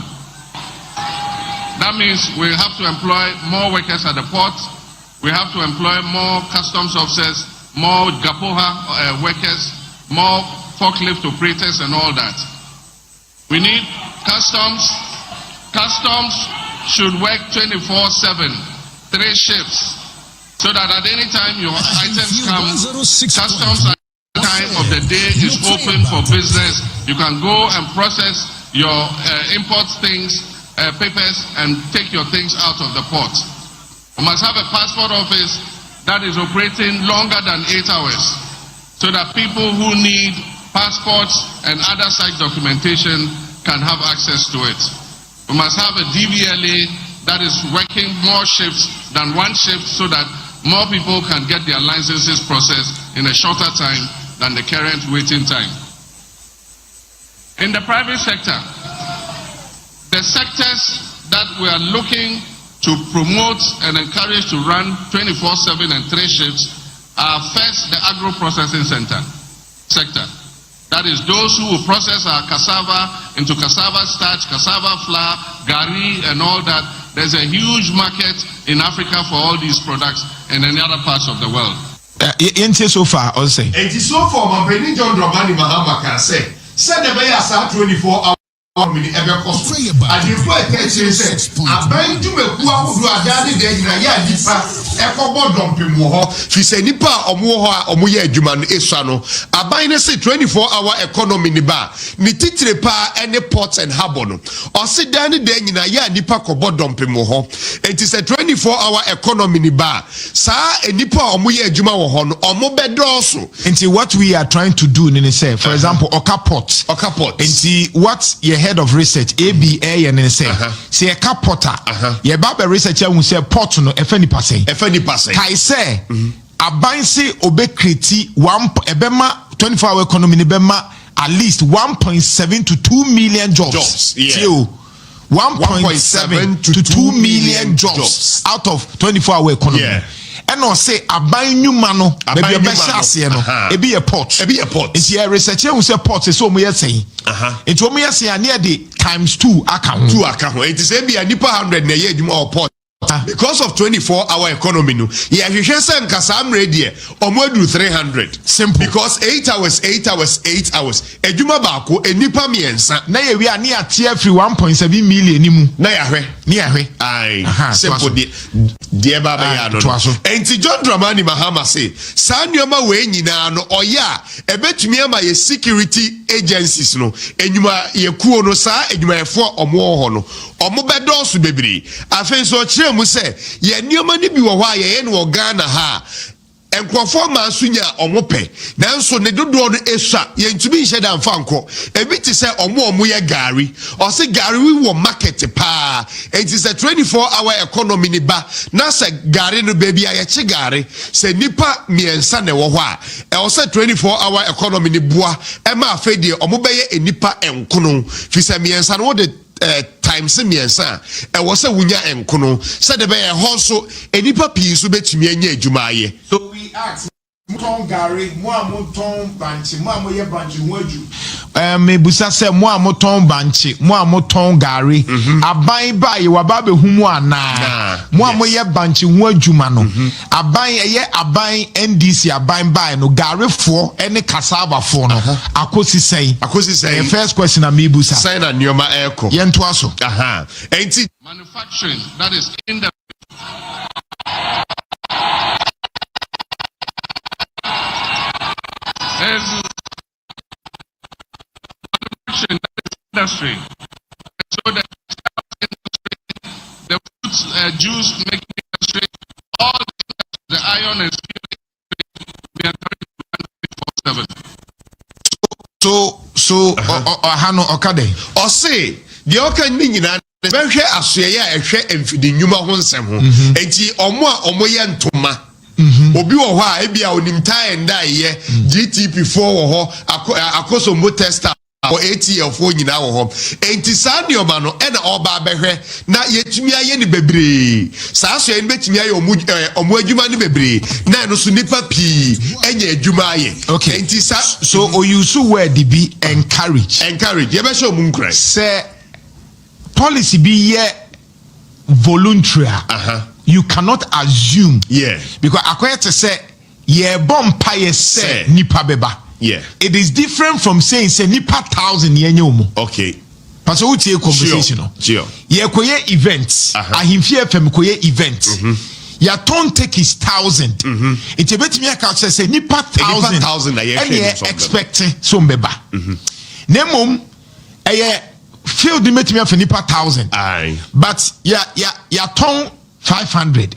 That means we have to employ more workers at the ports. We have to employ more customs officers, more Gapoha workers, more forklift operators and all that. We need customs. Customs should work 24/7, 3 shifts, so that at any time your items come, customs at the time of the day is open for business. You can go and process your import things, papers, and take your things out of the port. You must have a passport office that is operating longer than 8 hours, so that people who need passports and other such documentation can have access to it. We must have a DVLA that is working more shifts than 1 shift, so that more people can get their licenses processed in a shorter time than the current waiting time. In the private sector, the sectors that we are looking to promote and encourage to run 24/7 and 3 shifts are first the agro-processing sector. That is those who will process our cassava into cassava starch, cassava flour, gari and all that. There's a huge market in Africa for all these products and in other parts of the world. So far, I'll say. It is so far, my Benny John Dramani Mahama can say, send the way as 24 hours ever cost. And the point says, I bind to a poor who are daddy there in a year, Nipa, Echo dumping more. She said, Nipa or Muya Juman Esano. I bind a 24-hour economy niba, Nititre pa any ports and habono. Or sit down there in a year, Nipa Kobo dumping more. It is a 24-hour economy niba. Sa a Nipa or Muya Juma or Mobe also. And see what we are trying to do, Nene say, for example, Okapot. And see what you head of research ABA and then say a capota ye baba researcher who say port no efeni passe kai say abansi obekreti ebema 24-hour economy ni bema at least 1.7 to 2 million jobs. 1.7 to 2 million jobs out of 24-hour economy. And no say aban nyuma no baby obeshase no ebi a port it's here researcher who say port so mo yesay it wo mo yesay na dey times 2 account it is ebi a nipa 100 na ye adwuma or port because of 24-hour economy no yeah you hear say nkasa amre dey omo adu 300 simple because 8 hours adwuma baako enipa miensa na ye wi ani atia free 1.7 million nimu na ya hwe ai simple die baba ya no enti John Dramani Mahama say sanyoma we nyina no oya ebetumi ama ye security agencies no enyuma ye kuo no sa enyuma efo omo ho no omo bedosu bebiri afen so kire mu se ye nioma ni bi wo ho aye no Ghana ha enkrofo ma sunya omo pe nanso ne dodo no esua ye ntumi hye da mfa nko ebi ti se omo ye gari o se gari wi wo market pa enti se 24-hour economy ni ba na se gari no baby aye che gari se nipa miensa ne wo ho a e o se 24-hour economy ni boa e ma afedie omo be ye enipa enkono fi se miensa no de times miensa e wo se wunya enkono se de be e ho so enipa pii so betumi anya adwuma aye. So we ask Muton Gary, Muamuton Banchi, Muamoye Banchi, Waju. Mebusa se Muamuton Banchi, Muamuton Gary, Abai by Wababe Humuana, Muamoye Banchi, Waju Mano, Abai, Abai, NDC, Abai by no Gary for any cassava for no. Akosi say, first question, Amibusa. Sign a Nyoma Echo. Yentuaso. Ain't it manufacturing that is in the industry. So the industry, the fruits, juice making industry, all the iron and steel industry, we are trying to run 24/7. So Hano Okade. Or say the Oka Nina. Behwe asoye a ehwe emfidi nnwuma ho nsem ho enti omo ye ntoma obi wo ho a ebia onimtaa enda ye GTP4 wo ho akoso mo tester or ATF4 nyina wo ho enti saa nioma no e na oba behwe na yetumi aye ni bebre saa asoye ni betumi aye omo adwuma ni bebre na no so nipa pi enya adwuma aye enti so oyusu word be encourage ye be show mu nkrai say policy be here voluntary. You cannot assume. Because according to say, bompa ye say nipa beba. It is different from saying say nipa 1,000 yenyomo. Okay. Parce que utie conversation. Sure. Ye koye events. Ahimfie FM koye events. Ya ton take is 1,000. It ebeti me aka say nipa 1,000 na ye expecting so mbeba. Nemom field the meet me for nipa 1,000. But ya ton 500.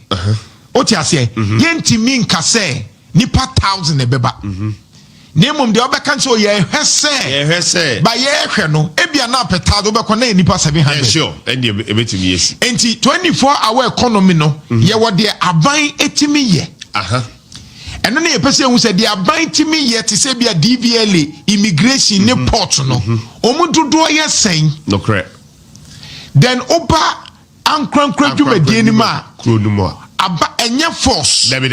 What you say? Yenti min kase nipa 1,000 ebeba. Nemum de obeka so ye hwese. Ba ye hwe no ebia na peta do beko na nipa 700. Sure. And you ebetimi yes. Enti 24-hour economy no ye wo de aban etimi ye. And then you person who said they are buying to me yet to say be a DVLA immigration ne port no. Omu dodo ye saying no correct. Then oba ankran dwuma die ni ma kronumo aba enye force. Dabi.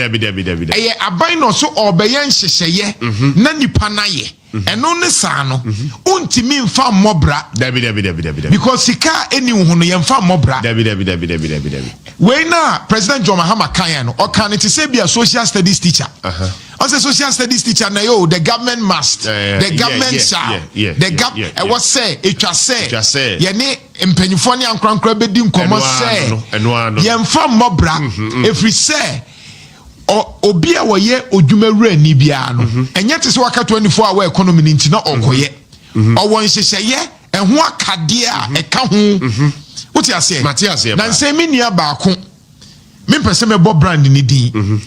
Eye aban no so obeye nhyehyeye na nipa na ye. Eno ne saa no untimi mfa mobra. Dabi. Because sika eni hu no ye mfa mobra. Dabi. We na President John Mahaama kan no o kan it say be a social studies teacher. On say social studies teacher na yo the government must the government shall the government was say it was say ye ne mpanyifo ne ankrankra bedi nkomo say ye mfa mobra every say obi a woye odwumawura ni bia no enye te se waka 24-hour economy ni nti na okoye owo nhyehyeye eho akade a eka ho what you say na say me nia baako me pese me bo brand ni din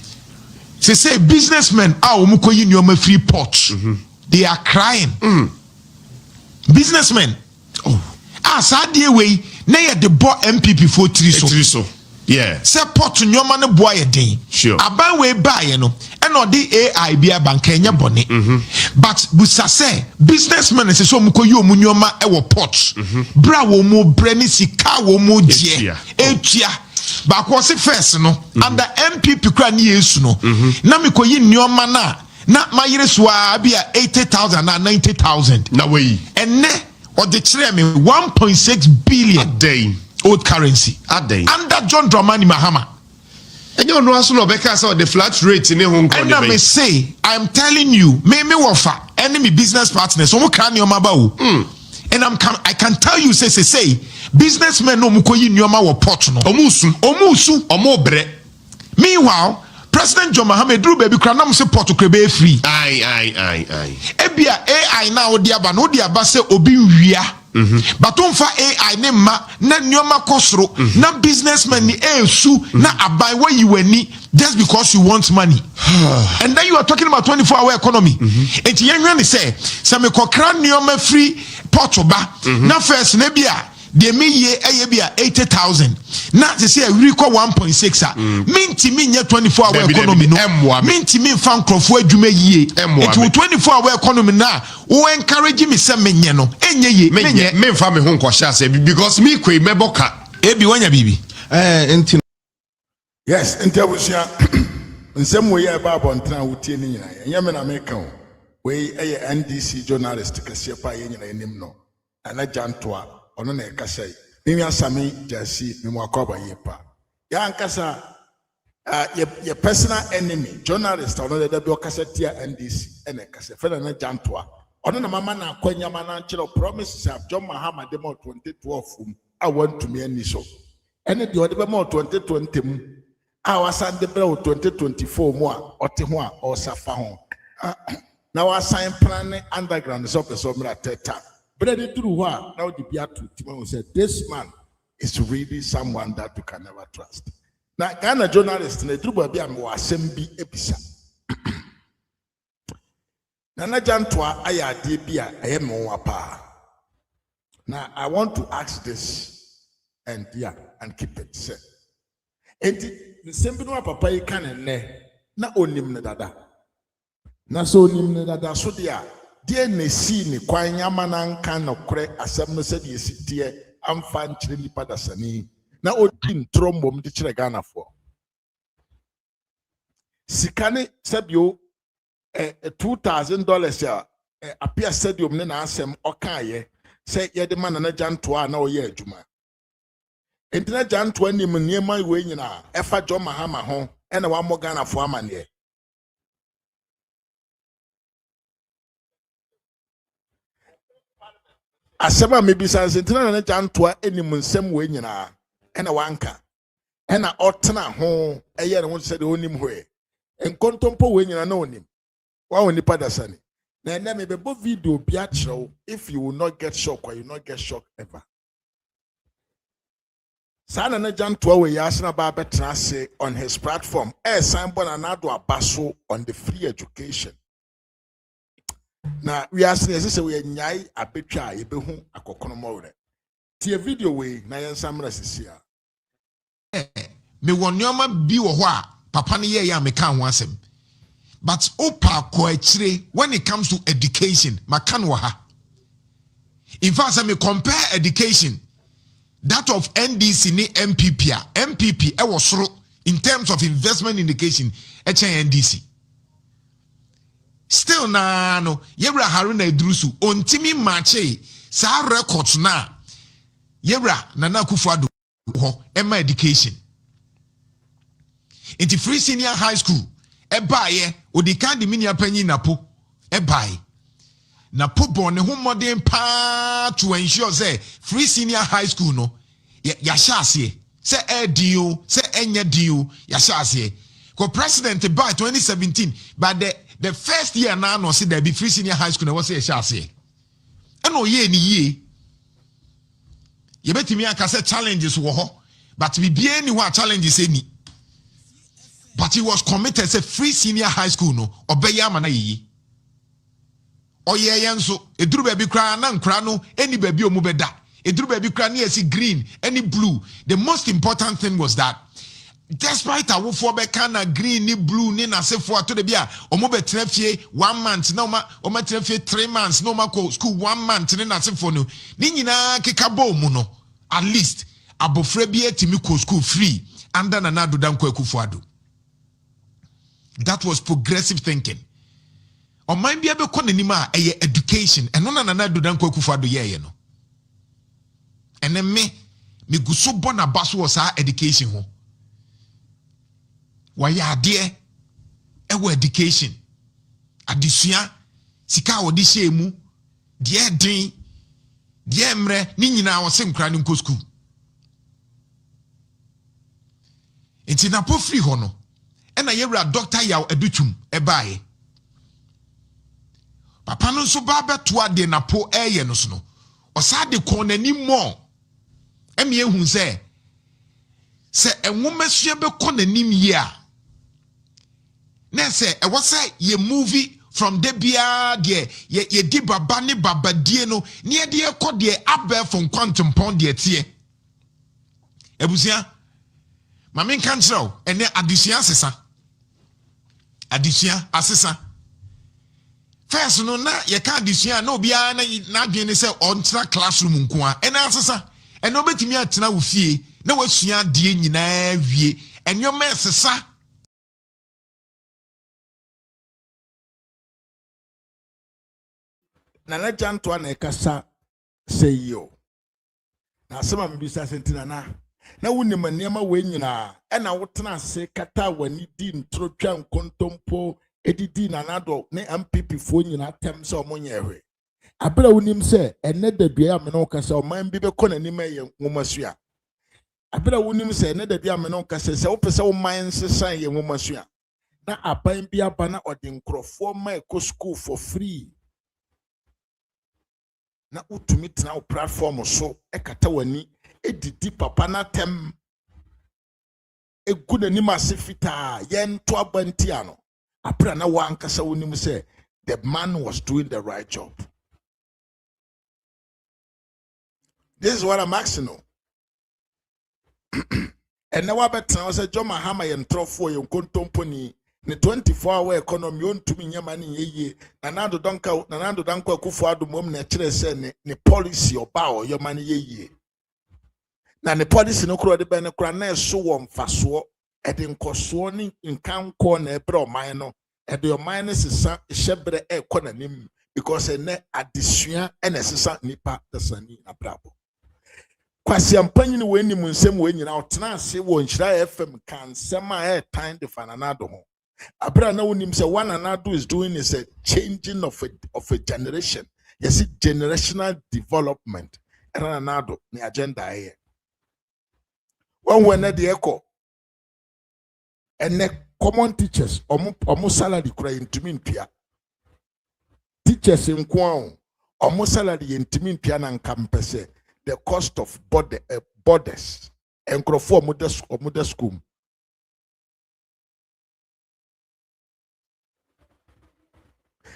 say businessmen a omukoyi nioma free port they are crying businessmen asade we na ye de bo MPP for 3 so say port nioma ne boa ye din aban we buy no and no the AI bia banka enya bone but busa say businessmen say so omukoyi omunyoma e wo port bra wo mu bre ni sika wo mu die etua ba ko se first no under MPP kra ni yesu no na me koyi nioma na mayire so bia 80,000 na 90,000 na we enne o de kire me 1.6 billion a day old currency a day under John Dramani Mahama. And you know also because of the flat rate in Hong Kong. And I may say, I'm telling you, me offer enemy business partners. So and I can tell you, say, businessmen no mukoyi nyoma wo port no. Omusu, omobre. Meanwhile, President John Mahama duru baby kra nam se port krebe free Aye. ebia AI na odi aba no odi aba se obi nwia but onfa AI ne ma na nyoma kosoro na businessman ni esu na abai where you wani just because you want money and then you are talking about 24-hour economy enti yenhwe ne se me kokra nyoma free portuba na first ne bia de me ye eye bia 80,000 na they say we call 1.6 minti minye 24-hour economy no minti min fan crofo adwuma yie it 24-hour economy na wo encourage me say menye no enye ye menye me fa me ho nkosha se because me kwei meboka ebi wanya bibi enti yes enti abusia nsem we ye ba bontra wotie ni nyina ye me na me ka we eye NDC journalist kase pa ye nyina enim no ana jantoa ono na ekasa yi mimi asami jasi mimi akoba yepa ya ankasa your personal enemy journalist ono de be okasa tia NDC ene kasa fe na jantoa ono na mama na akwanyama na nchiro promises of John Mahama dem 2012 I want to me ani so ene de ode be mo 2020 mu a wasan de bre 2024 mu a ote ho a osafa ho na wasan plan underground so person mra teta. But I through what now the Biatu Timon said, this man is really someone that you can never trust. Now, Ghana journalist, the Druba Biamo Assembly Episa. Nana Jantua, I debia, I am Wapa. Now, I want to ask this and and keep it said. And the same papa can and ne, not only Dada. Na so nim Dada so dia. Dear Nessi, ni kwanyama na nka no kre asem no se de sitie amfa nkyere nipa dasani na odi ntrombom de kire Ghana fo sikane sabio $2,000 ya apia stadium ne na asem okaye se ye de man na jantoa na oye adwuma entina jantoa nim niema we nyina efa John Mahama ho ena wa mo Ghana fo amane asema maybe sansentina na jantoa enim nsem we nyina ena wanka ena otena ho eye ne ho se de onim ho enkontompo we nyina na onim wa oni padasani na ena me bebo video bi a chiro if you will not get shocked or you will not get shocked ever sana na jantoa we yasna ba betra se on his platform sign na nado abaso on the free education. Na we are saying say we nyai abetwa yebehu akokono mawre tie video we na yensamra sisia me wonyoma bi wo ho a papa ne ye ya me kan ho asem but opa ko akire when it comes to education makan wo ha in fact say me compare education that of NDC ni MPP e wo soro in terms of investment in education e chen NDC. Still na no yebra haruna idrusu ontimi mache sa records na yebra nana kufuado ho ema education into free senior high school ebaye odika de minia panyi napo ebaye napo bon ne ho modern pa to ensure say free senior high school no ya shase say edio say enya dio ya shase ko president by 2017 but the first year now no see there be free senior high school na was say shase and no ye ni ye ye betimi aka say challenges wo ho but be bia ni what challenges any but he was committed say free senior high school no obeya ama na ye oye yenso eduru ba bi kra na nkra no any ba bi omu beda eduru ba bi kra na yesi green any blue. The most important thing was that despite our four bekana green ni blue ni na se for to the bia omo betra fie 1 month na oma betra fie 3 months no ma school 1 month ni na se for no ni nyina keka bo mu no at least abofra bi etimi ko school free under na do dan ko akufuado. That was progressive thinking. O man bia be ko nanima eye education eno na do dan ko akufuado ye no ene me guso bona baso wo sa education ho waya ade ewo education adesua sika wodi hyemu de din de emre ni nyina wo se nkra ni nko school enti na po free ho no ena yewra doctor yaw adutum ebae papa no so ba beto ade na po eye no so no osa de kon nani mo eme ehun se enwomesua be kon nanim yi a na se e was ye movie from debia de ye di baba ne baba die no ne de e kɔ de abɛ from quantum pond de tie ebusia mame kan kyerɛw ene adesua asesa first no na ye ka adesua na obia na adwen ne sɛ ontra classroom nko a ene asesa ene obetimi atena wo fie na wasua de nyinaa wie enwoma asesa Nana Janto na ekasa say yo. Na sama mbisa sentina na wunim nneema we nyina e na wotena se kata wani di ntrotwa nkontompo edidi nanado ne MPP fo nyina tem se omonye hwe. Abra wunim se ene dadua me no kasa oman bi be kɔ nanim ye nwomasua. Abra wunim se ene dadua me no kasa se wo pese wo man sesan ye nwomasua. Na aban bi aba na ɔde nkrɔfo ma ekɔ school for free. Na utumi tena o platform so ekata wani edidi papa na tem egu n'anim ase fitaa yɛnto abantia no apra na wankasa wonim sɛ the man was doing the right job. This is what I'm asking you. And now wabɛtena wɔ sɛ John Mahaama yɛ ntrɔfoɔ yɛ nkontomponi ne 24-hour economy ontumi nyama ne yeye nanado danko akufo adomom na kyerɛ sɛ ne policy oba o yoma ne yeye na ne policy no kro de be ne kra na eso wo mfaso e de nkoso ne nkanko na ebre oman no e de oman ne sesa hyebre e kɔ nanim because ene adesua ene sesa nipa tasani na brabo kwasi ampanyi we nim nsem we nyina otena ase wo nhyira FM kan sema e time de fananado ho. Abra na unim se one another is doing is a changing of a generation. Yes, generational development. And another the agenda here. When the echo and the common teachers omo salary cry intimin pia. Teachers in Kwao omo salary intimin pia na campus the cost of borders and crofo omo school.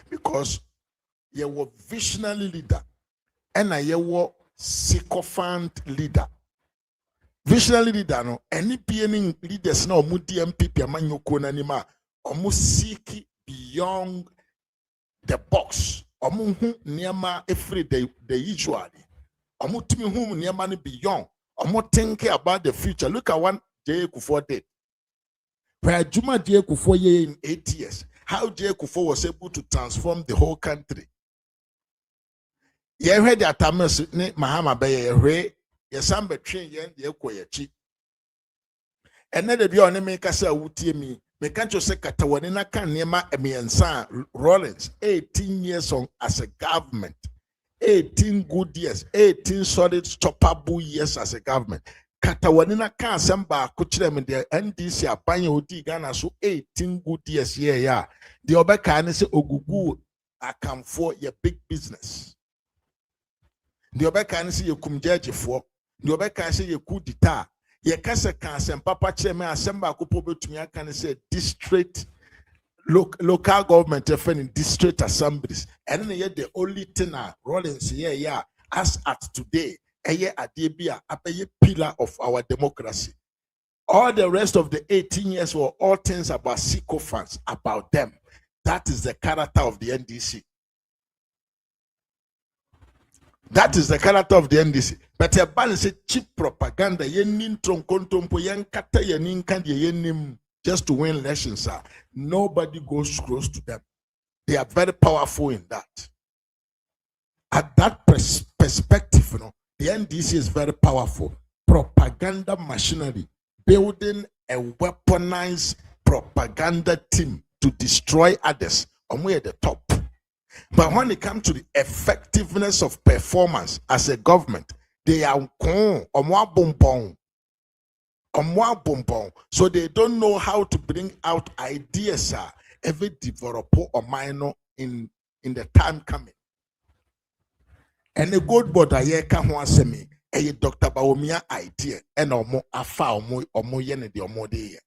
Because you were visionary leader and you were sycophant leader. Visionary leader no any PNing leaders no mudi MPP amanyoko na nima omu seek beyond the box. Omu hu niema every day the usually. Omu timi hu niema ni beyond. Omu think about the future. Look at what J. Kufuor did. Where Juma J. Kufuor in 8 years. How J. Kufuor was able to transform the whole country. You heard that Mahaama be ye ye sambe train ye koyechi. And then the beyond make us a wutie me can't you say katawani na kan nema emiensa Rollins 18 years on as a government. 18 good years, 18 solid stoppable years as a government. Katawani na kan samba kuchire me the NDC abanye odi Ghana so 18 good years yeah. The obeka ne se ogugu akamfo ye big business. The obeka ne se ye kumjeje fo. The obeka se ye coup d'etat. Ye kase kan papa chire me asamba akupo betumi aka ne se district local government in district assemblies. And then the only thing Rollins yeah as at today a pillar of our democracy. All the rest of the 18 years were all things about sycophants, about them. That is the character of the NDC. That is the character of the NDC. But a balance cheap propaganda, yen tronkontompo, yen kata yen yenim just to win elections. Nobody goes close to them. They are very powerful in that. At that perspective, you know, the NDC is very powerful. Propaganda machinery, building a weaponized propaganda team to destroy others. And we're at the top. But when it comes to the effectiveness of performance as a government, they are So they don't know how to bring out ideas every developer or minor in the time coming. And the good board I can want me a Dr. Baumia idea and omo afa omo yene de omo de.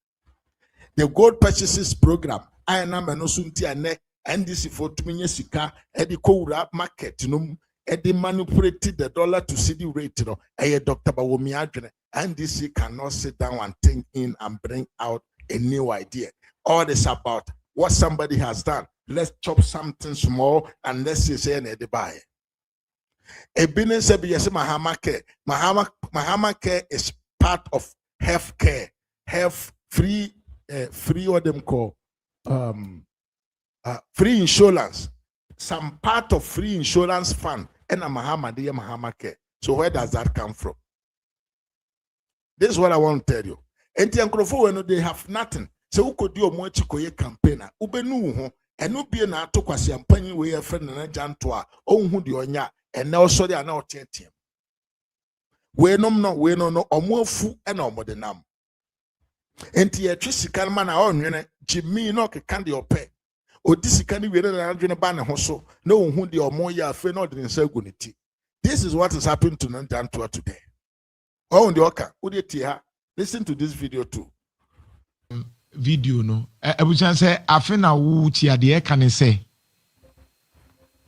The gold purchases program I am no sunti ane NDC for tuminye sika edi ko wura market no edi manipulate the dollar to CD rate no a Dr. Baumia adwene NDC cannot sit down and think in and bring out a new idea. All this about what somebody has done. Let's chop something small and let's say any buy. A business said yes, Mahaama care. Mahaama care is part of health care, health free what them call free insurance. Some part of free insurance fund and a Mahaama care. So where does that come from? This is what I want to tell you. And they have nothing. So who could do a more chikoye campaigner? Ubenu ho and no be an ato kwasi ampanyi we a friend and a jantoa on who the onya and now sorry are now team. We no or more fu and or more than nam. And the electricity man on Jimmy no candy or pay. Or this candy we don't ban a hoso. No who the or more ya friend or the insegunity. This is what is happening to Nanjantua today. Oh, the oka, listen to this video too. Video no. I would say I feel now tia de can say.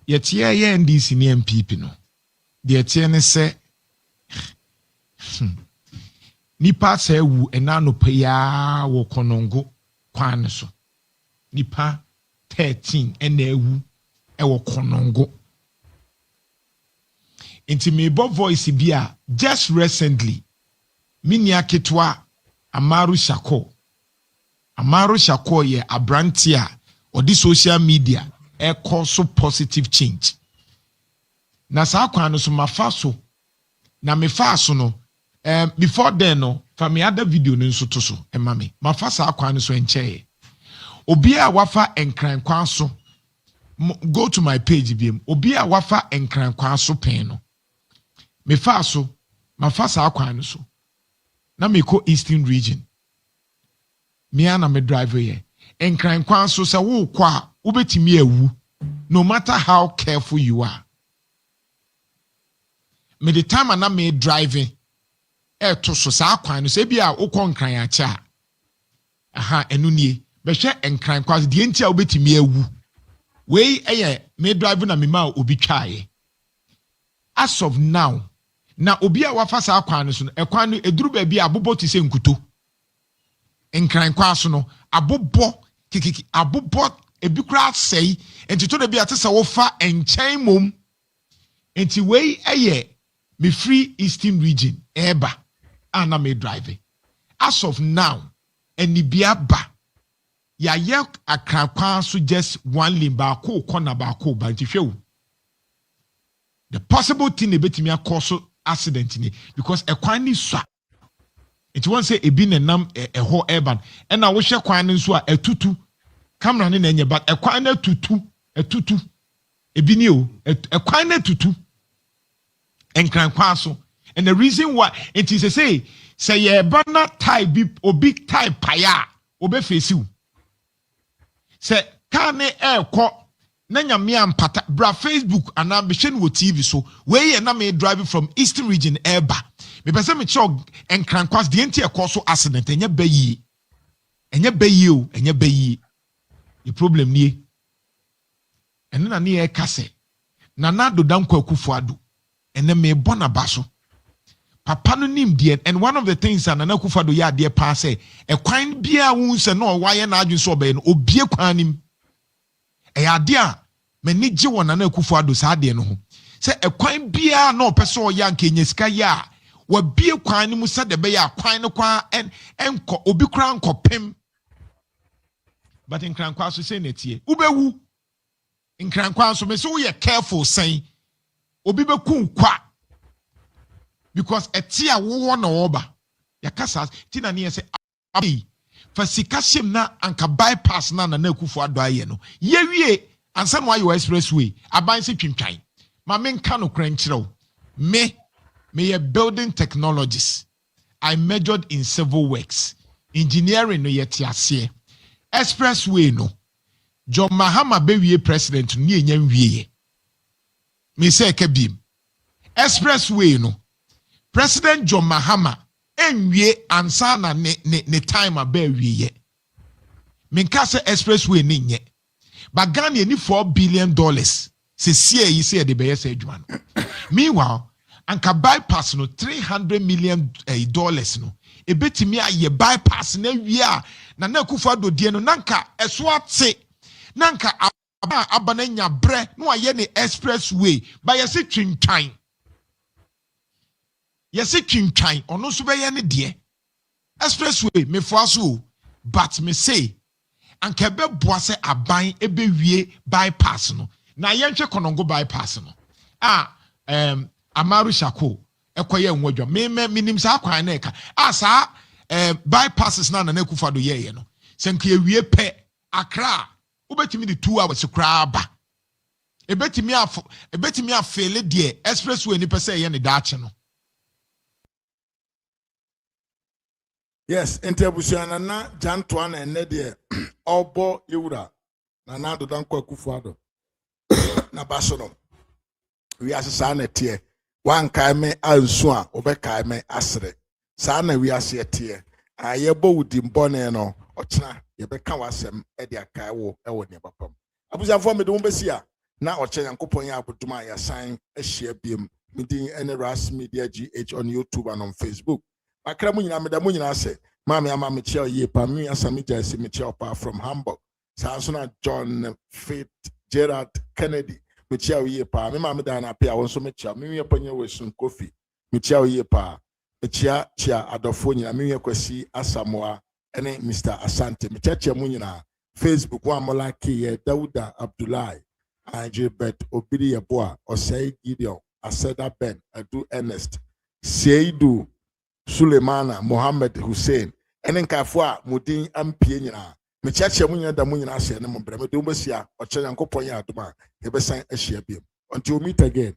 Yet here and this in MPP no. The tiene say nipa say wu enano peya wo konongo kwan so. Nipa 13 ewu wo konongo. Inti me bo voice bia just recently minia ketwa Amaru Shako ye abrantia or the social media so positive change. Na sa kwa no so mafa so na me fa so no before then no fa me other video no so to so ema me mafa sa kwa no so enche obi a wafa enkran kwa so go to my page biem obi a wafa enkran kwa so pen no me fa so mafa sa kwa no so na me ko eastern region me ana me drive here enkran kwa so se wo kwa ubetimi awu no matter how careful you are. Me the time ana me driving to so sa kwan no se bia ukọ nkran ya cha aha enu nie be hwe nkran kwa de enti a ubetimi awu we me drive na me ma obi twae as of now na obi a wafa sa kwan no so ekwan no eduru ba bia abobo ti se nkuto nkran kwa so no abobo kikiki abobo ebi kura sei enti to de bia te se wo fa enchen mom enti we me free eastern region eba ana me driving as of now eni bia ba ya ye akrakwan so just one lane ba ko corner ba ko ba enti hwewu the possible thing ebetimi akoso accident ni because ekwan ni so it won't say ebi na nam ho urban and na wo hwe kwan ni so a etutu camera ni na enye but ekwan na tutu ebi ni o ekwan na tutu enkran kwa so and the reason why it is say ye bana tie bi obi tie paya obe face you say kan ekọ na nyame ampata bra Facebook and ambition wo TV so we na me driving from eastern region eba me pese me chog enkran kwa de enti ekọ so accident enya bayi o enya bayi the problem nie eno na ne e kase na do danko akufo ado ene me bona baso papa no nim die and one of the things na akufo ado ya de pa say e kwan bia wu se no waye na adwen so obey no obie kwan nim e ya de a me ni gye wona na akufo ado sa de no ho se e kwan bia na opese o ya nka nyesika ya wa bie kwan nim se de be ya kwan no kwa enko obi kra nko pem but in krankwa so say netie ubewu in krankwa so me so we careful saying obi be kun kwa because etia wo na oba yakasa tina ne say fa sika hyem na anka bypass na akufo ado aye no ye wie ansa no ayo expressway aban se twintwan ma me nka no kran kyerɛw me ye building technologies I majored in civil works. Engineering no yet yase. Expressway no. John Mahaama be president ni enyam wie. Me say kebim. Expressway no. President John Mahaama enwie ansa na ne time abe wie. Me nka say expressway ni nye. But Ghana ni $4 billion. Se see yi say de be say adwuma no. Meanwhile, anka bypass no $300 million no. Ebetimi aye bypass na wie a na Akufo-Addo die no nanka eso ate. Nanka abana nya bre no aye ne expressway ba yesi twintwan. Yesi twintwan ono so be ye ne de. Expressway me foaso but me say anka be boase aban ebe wie bypass no. Na yentwe konongo bypass no. Amaru Shako ekoye nwadwa minim sa akwan na eka asa bypasses na Akufo-Addo ye no senka ewie pe Accra ubetimi di 2 hours kra ba ebetimi afele de expressway ni pese ye ne daache no. Yes, interbusiana na Jantoa na ene de obo yewura na dodan kwa Akufo-Addo na baso no we asesa na tie wan kai me ansu a obekai me asre saa na we ase tie ayebo wudi mbone no ochena ye beka wasem e de akai wo e wo ne papam abusiafo me de mo besi a na oche yankopon ya aboduma ya san ehia biem midin ene ras media gh on YouTube and on Facebook akra mu nyina me da mu nyina se mama ama me chia ye pa mi asami jase me chia pa from Hamburg saa so na John Gerard Kennedy me chia ye pa me mama da na pe a won so me chia me ye panye we sun coffee me chia ye pa me chia adofo nyina me ye kwasi Asamoah ene Mr Asante me chia mu nyina Facebook wa mola ke ye Dauda Abdullahi Ajibet Obiri Yeboa Osei Gideon Aseda Ben Adu Ernest Seidu Sulemana Mohammed Hussein ene nkafo a mudin ampie nyina me chia mu nyina da mu nyina ase ne mo bre me de mo sia o che yankopon ya adoma e be san ahia biem until we meet again